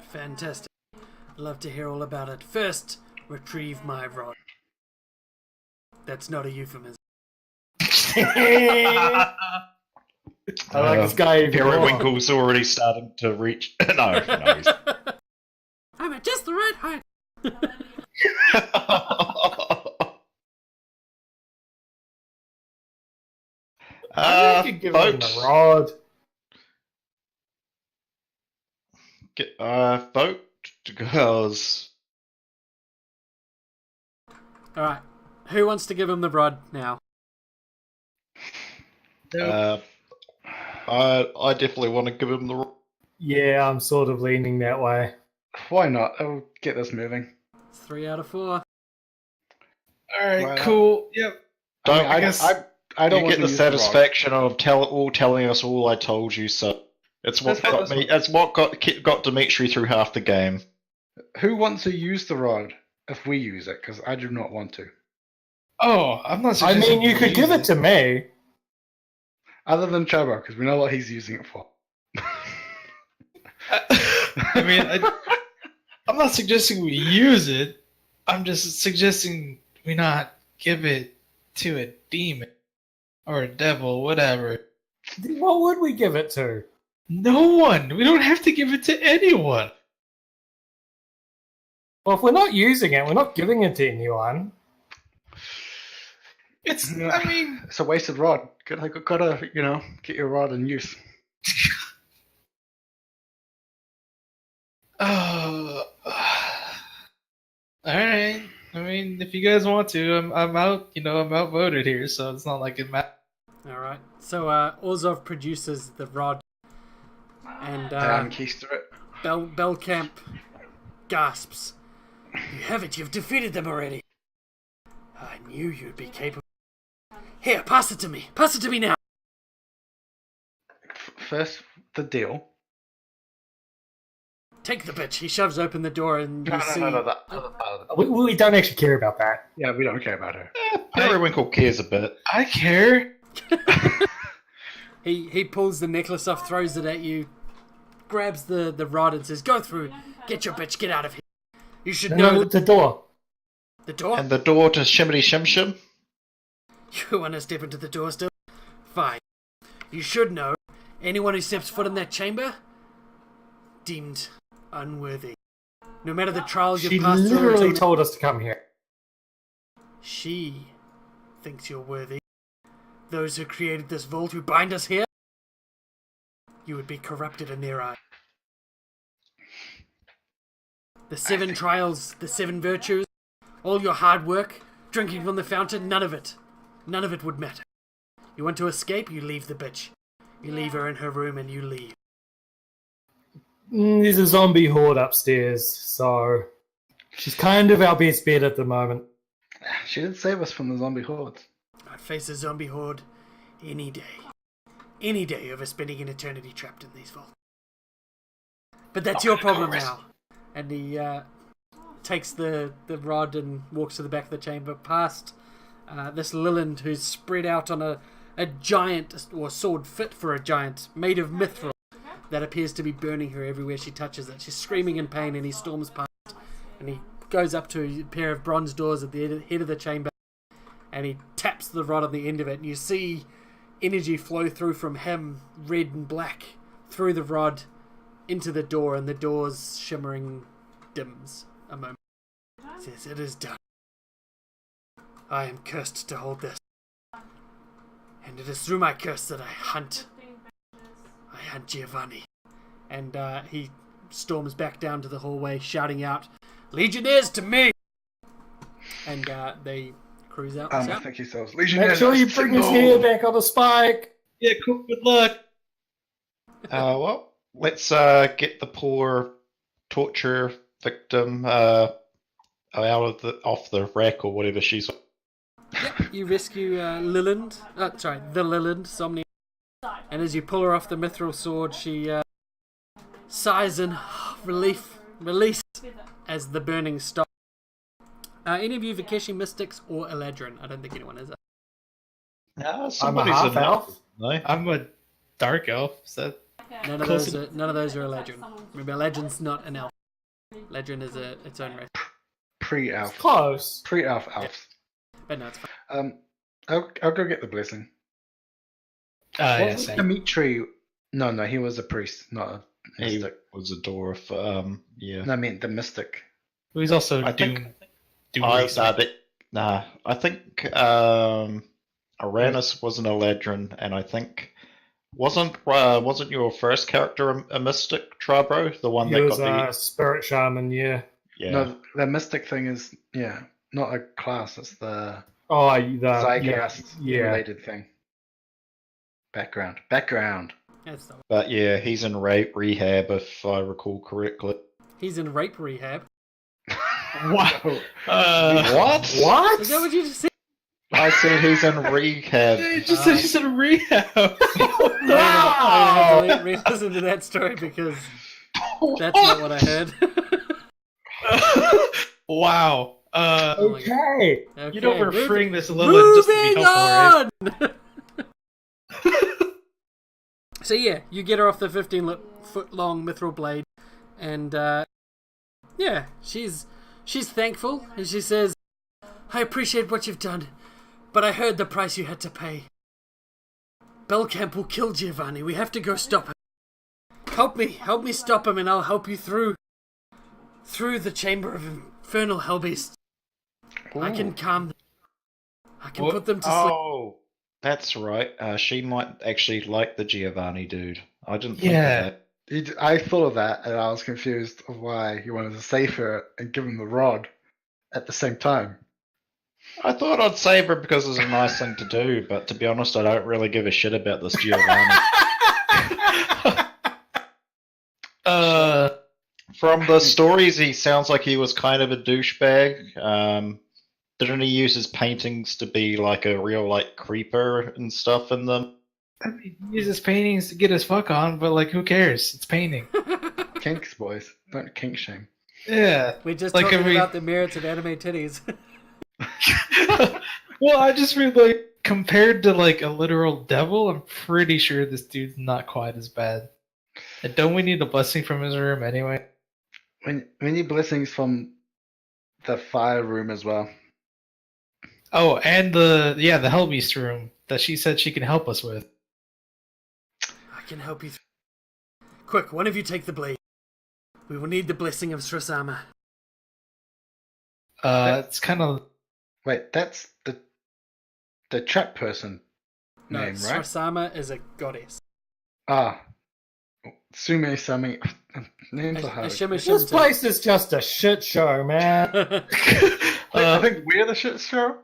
Fantastic. I'd love to hear all about it. First, retrieve my rod. That's not a euphemism. I like this guy even more. Periwinkle's already starting to reach. No, he's... I'm at just the right height. I could give him the rod. Vote because Alright. Who wants to give him the rod now? I definitely want to give him the. Yeah, I'm sort of leaning that way. Why not? I'll get this moving. 3 out of 4. Alright, Why not? cool. Yep. Don't I guess don't you want get to the use the rod. satisfaction of telling us all I told you so. It's what That's got what- me. It's what got Dimitri through half the game. Who wants to use the rod if we use it? Because I do not want to. Oh, I'm not I suggesting mean, you could give it to me. Other than Chobo, because we know what he's using it for. I mean, I'm not suggesting we use it. I'm just suggesting we not give it to a demon or a devil, whatever. What would we give it to? No one. We don't have to give it to anyone. Well, if we're not using it, we're not giving it to anyone. It's. I mean, It's a wasted rod. Gotta, get your rod in use. all right. I mean, if you guys want to, I'm out. I'm outvoted here, so it's not like it matters. Alright. So, Orzov produces the rod. And, Keister it. Bellcamp gasps. You have it. You've defeated them already. I knew you'd be capable. Here, pass it to me. Pass it to me now. First, the deal. Take the bitch. He shoves open the door and you see... No, that other part of it. We don't actually care about that. Yeah, we don't care about her. Periwinkle cares a bit. I care. He pulls the necklace off, throws it at you, grabs the rod and says, "Go through. Get your bitch. Get out of here. You should know No, the door. the door. And the door to Shimmity Shim Shim. You want to step into the door still? Fine. You should know anyone who steps foot in that chamber, deemed unworthy. No matter the trials She you've passed through. literally until told us to come here. She thinks you're worthy. Those who created this vault, who bind us here, you would be corrupted in their eyes. The 7 trials, the 7 virtues, all your hard work, drinking from the fountain, none of it would matter. You want to escape, you leave the bitch. You leave her in her room and you leave. There's a zombie horde upstairs, so she's kind of our best bet at the moment. She did save us from the zombie hordes. I'd face a zombie horde any day. Any day over spending an eternity trapped in these vaults. But that's your problem now. And he takes the rod and walks to the back of the chamber past this Lilland who's spread out on a giant, or sword fit for a giant, made of mithril, that appears to be burning her everywhere she touches it. She's screaming in pain and he storms past. And he goes up to a pair of bronze doors at the head of the chamber and he taps the rod on the end of it, and you see energy flow through from him, red and black, through the rod into the door, and the door's shimmering dims a moment. He says, "It is done. I am cursed to hold this. And it is through my curse that I hunt Giovanni." And he storms back down to the hallway, shouting out, "Legionnaires to me!" And they cruise out. I think he sells Legionnaires. Make sure you bring his hair back on a spike. Yeah, cool. Good luck. Well, let's get the poor torture victim off the rack or whatever she's. Yep, you rescue Liland. The Liland, Somnia. And as you pull her off the mithril sword, she sighs in release as the burning stops. Any of you Vikeshi Mystics or Eladrin? I don't think anyone is. I'm a Somebody's half elf. No? I'm a dark elf. So None of those are Eladrin. Remember, Eladrin's not an elf. Eladrin is its own race. Pre-elf. Close. Pre-elf elves. But no, it's fine. I'll go get the blessing. yeah, Wasn't same. Dimitri? No, he was a priest, not a He mystic. was a dwarf. Yeah. No, I mean the mystic. He's also I Doom. think- Doom I think Uranus was an Eladrin, and I think wasn't your first character a mystic, Trabro? The one He that was got a spirit shaman, yeah. yeah. No, the mystic thing is not a class. It's the Oh, Zeitgeist yeah. related thing. Background. That's the one. But yeah, he's in rehab if I recall correctly. He's in rape rehab. What? What? What? Is that what you just said? I said he's in rehab. They just said he's in rehab. I'm gonna have to re-listen to that story because that's not what I heard. Wow. Oh my God. Okay. Okay, You know we're moving- freeing this Lilith just to be moving helpful, right? on! So yeah, you get her off the 15-foot long mithril blade, and yeah, she's thankful, and she says, "I appreciate what you've done, but I heard the price you had to pay. Belcamp will kill Giovanni. We have to go stop him. Help me stop him, and I'll help you through the chamber of infernal hellbeasts. I can calm them. I can put them to sleep." Oh, that's right. She might actually like the Giovanni dude. I didn't think Yeah. of that. I thought of that, and I was confused of why you wanted to save her and give him the rod at the same time. I thought I'd save her because it's a nice thing to do, but to be honest, I don't really give a shit about this Giovanni. From the stories, he sounds like he was kind of a douchebag. Didn't he use his paintings to be like a real like creeper and stuff in them? I mean, he uses paintings to get his fuck on, but like, who cares? It's painting. Kinks, boys. Don't kink shame. Yeah. We're just Like, talking I mean- about the merits of anime titties. Well, I just mean like compared to like a literal devil, I'm pretty sure this dude's not quite as bad. And don't we need a blessing from his room anyway? We need blessings from the fire room as well. Oh, and the Hellbeast room that she said she can help us with. I can help you. Quick, one of you take the blade. We will need the blessing of Srasama. It's kind of Wait, that's the trap person No, name, right? Srasama is a goddess. Ah. Sume Sami. Names are A hard. shimmer This place is just a shit show, man. I think we're the shit show.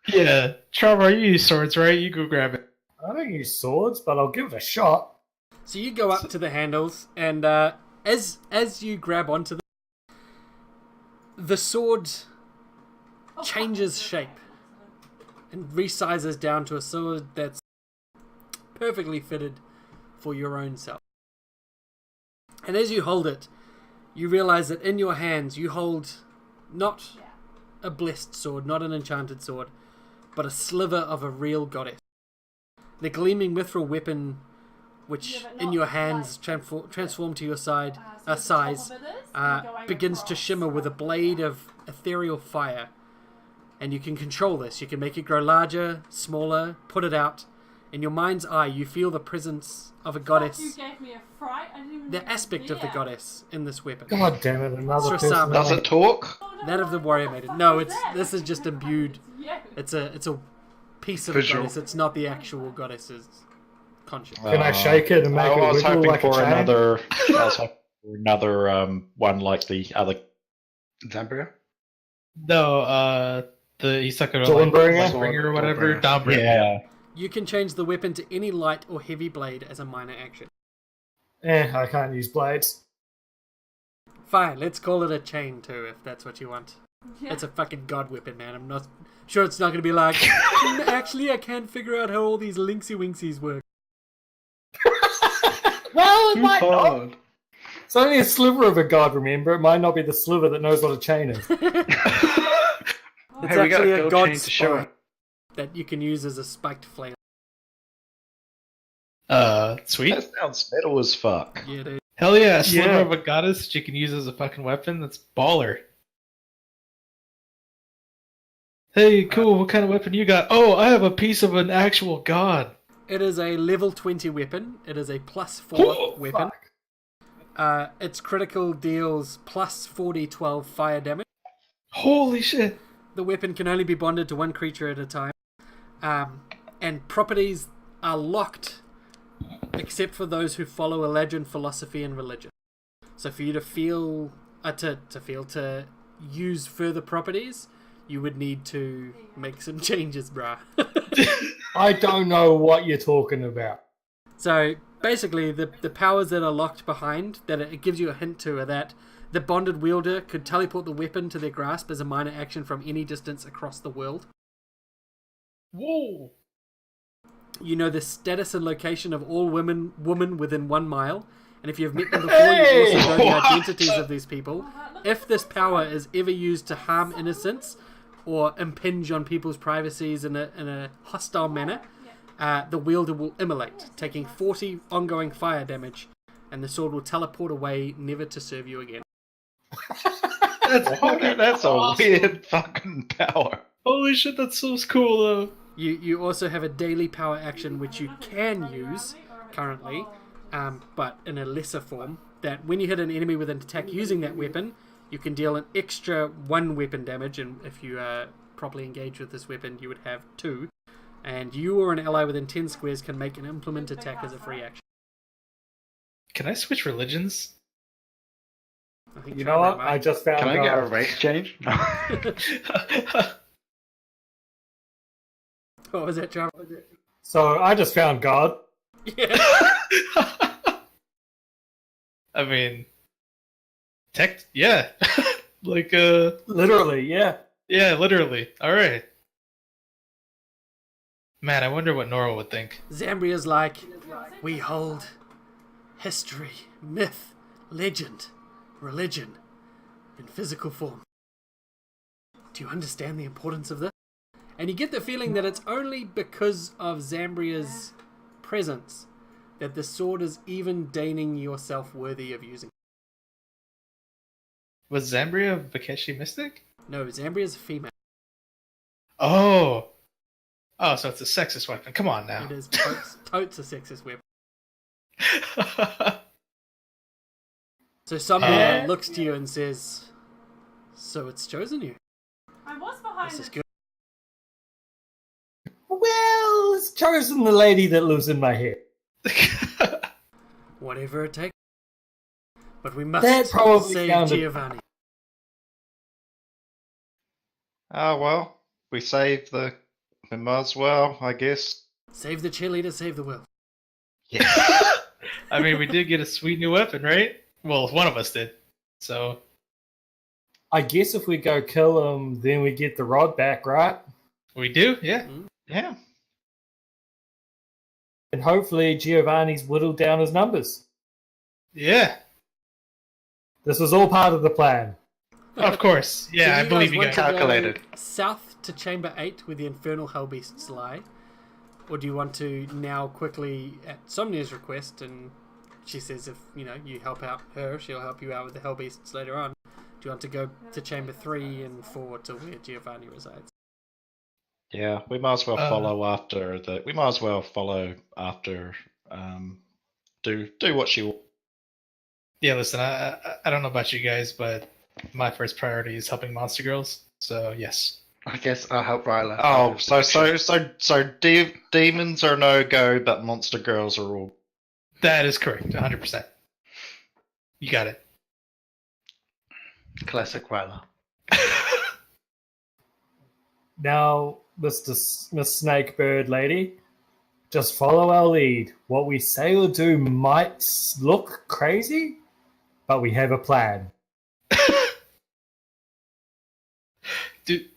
yeah. Trevor, you use swords, right? You go grab it. I don't use swords, but I'll give it a shot. So you go up to the handles, and as you grab onto them, the sword changes shape and resizes down to a sword that's perfectly fitted for your own self. And as you hold it, you realize that in your hands you hold not a blessed sword, not an enchanted sword, but a sliver of a real goddess. The gleaming mithril weapon, which in your hands transform to your size, begins to shimmer with a blade of ethereal fire. And you can control this. You can make it grow larger, smaller, put it out. In your mind's eye, you feel the presence of a You goddess, gave me a fright. I didn't even the know aspect of the there. goddess in this weapon. God damn it, another Srasama. person. Does it talk? Oh, no, That of the what warrior the maiden. fuck No, was it's that? this is just imbued. It's you. It's a piece of Visual. the goddess. It's not the actual goddess's conscience. Can I shake it and make it I was wiggle hoping like a for chain? another. I was hoping for another one like the other. Zambria? No, he's talking about Dawnbringer? Lightbringer or whatever. Dawnbringer. Dawnbringer. You can change the weapon to any light or heavy blade as a minor action. I can't use blades. Fine, let's call it a chain too, if that's what you want. Yeah. It's a fucking god weapon, man. I'm not sure it's not going to be like, actually, I can't figure out how all these linksy winksies work. Well, it Too might not. hard. It's only a sliver of a god, remember? It might not be the sliver that knows what a chain is. It's Hey, we got actually a a gold god chain to show spike it. that you can use as a spiked flail. Sweet. That sounds metal as fuck. Yeah, dude. Hell yeah, a sliver Yeah. of a goddess that you can use as a fucking weapon. That's baller. Hey, cool. What kind of weapon you got? Oh, I have a piece of an actual god. It is a level 20 weapon. It is a plus 4 Oh, weapon. fuck. Its critical deals plus 4d12 fire damage. Holy shit. The weapon can only be bonded to one creature at a time. And properties are locked except for those who follow a legend, philosophy, and religion. So for you to feel to use further properties, you would need to make some changes, bruh. I don't know what you're talking about. So basically, the powers that are locked behind, that it gives you a hint to, are that the bonded wielder could teleport the weapon to their grasp as a minor action from any distance across the world. Whoa. You know the status and location of all women within 1 mile, and if you've met them before, you also know the identities of these people. If this power is ever used to harm innocents or impinge on people's privacies in a hostile manner, the wielder will immolate, taking 40 ongoing fire damage, and the sword will teleport away, never to serve you again. That's a weird fucking power. Holy shit, that's so cool though. You also have a daily power action which you can use currently, but in a lesser form, that when you hit an enemy with an attack using that weapon, you can deal an extra 1 weapon damage, and if you properly engage with this weapon, you would have 2. And you or an ally within 10 squares can make an implement attack as a free action. Can I switch religions? I think You try know that, what? mate. I just found Can I get a God. race change? No. What was that, John? So I just found God. Yeah. I mean, yeah. Like, Literally, yeah. yeah, literally. Alright. Man, I wonder what Nora would think. Zambria's like, we hold history, myth, legend, religion in physical form. Do you understand the importance of this? And you get the feeling that it's only because of Zambria's presence that the sword is even deigning yourself worthy of using. Was Zambria Vakeshi Mystic? No, Zambria's a female. Oh! Oh, so it's a sexist weapon. Come on now. It is totes a sexist weapon. So Somnia looks to you and says, so it's chosen you. I was behind This is the good. Well, it's chosen the lady that lives in my head. Whatever it takes. But we must That probably save sounded- Giovanni. Oh, well, we saved we might as well, I guess. Save the cheerleader, save the world. Yeah. I mean, we did get a sweet new weapon, right? Well, one of us did. So, I guess if we go kill him, then we get the rod back, right? we do? Yeah. Yeah. And hopefully Giovanni's whittled down his numbers. Yeah. This was all part of the plan. Of course. Yeah, So I believe you want guys. to go Calculated. south to Chamber 8 where the Infernal Hellbeasts lie? Or do you want to now quickly, at Somnia's request, and she says if, you help out her, she'll help you out with the Hellbeasts later on. Do you want to go to Chamber 3 and 4 to where Giovanni resides? Yeah, we might as well follow after the. We might as well follow after. Do what she wants. Yeah, listen, I don't know about you guys, but my first priority is helping monster girls. So, yes. I guess I'll help Ryla. Oh, so demons are no go, but monster girls are all. That is correct. 100%. You got it. Classic Ryla. Now, Miss Snakebird Lady, just follow our lead. What we say or do might look crazy, but we have a plan.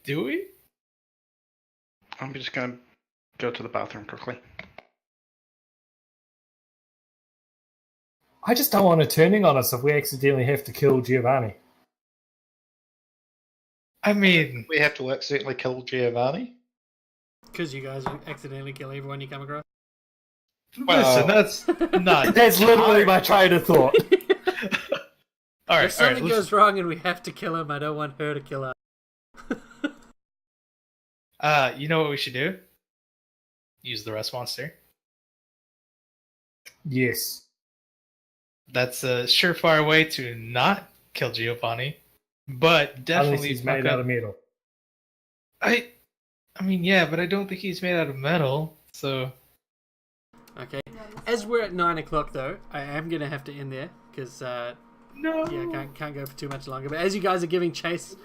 Do we? I'm just gonna go to the bathroom quickly. I just don't want it turning on us if we accidentally have to kill Giovanni. I mean, We have to accidentally kill Giovanni. Because you guys accidentally kill everyone you come across. listen, that's not. That's literally my train of thought. All right, If something goes wrong and we have to kill him, I don't want her to kill us. You know what we should do? Use the rest monster. Yes. That's a surefire way to not kill Giovanni, but Unless definitely he's fuck made up. out of metal. I mean, yeah, but I don't think he's made out of metal. So Okay. As we're at 9 o'clock, though, I am going to have to end there because no. yeah, can't go for too much longer. But as you guys are giving chase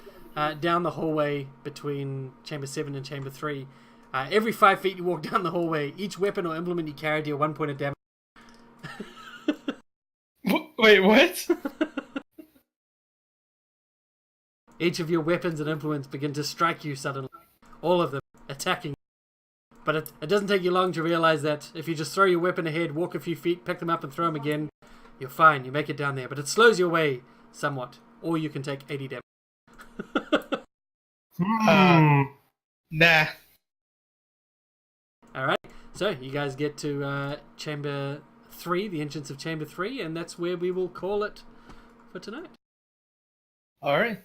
down the hallway between Chamber 7 and Chamber 3, every 5 feet you walk down the hallway, each weapon or implement you carry deal 1 point of damage. Wait, what? Each of your weapons and implements begin to strike you suddenly. All of them attacking. But it doesn't take you long to realize that if you just throw your weapon ahead, walk a few feet, pick them up and throw them again, you're fine. You make it down there. But it slows you away somewhat. Or you can take 80 damage. Nah. Alright. So you guys get to Chamber 3, the entrance of Chamber 3, and that's where we will call it for tonight. All right.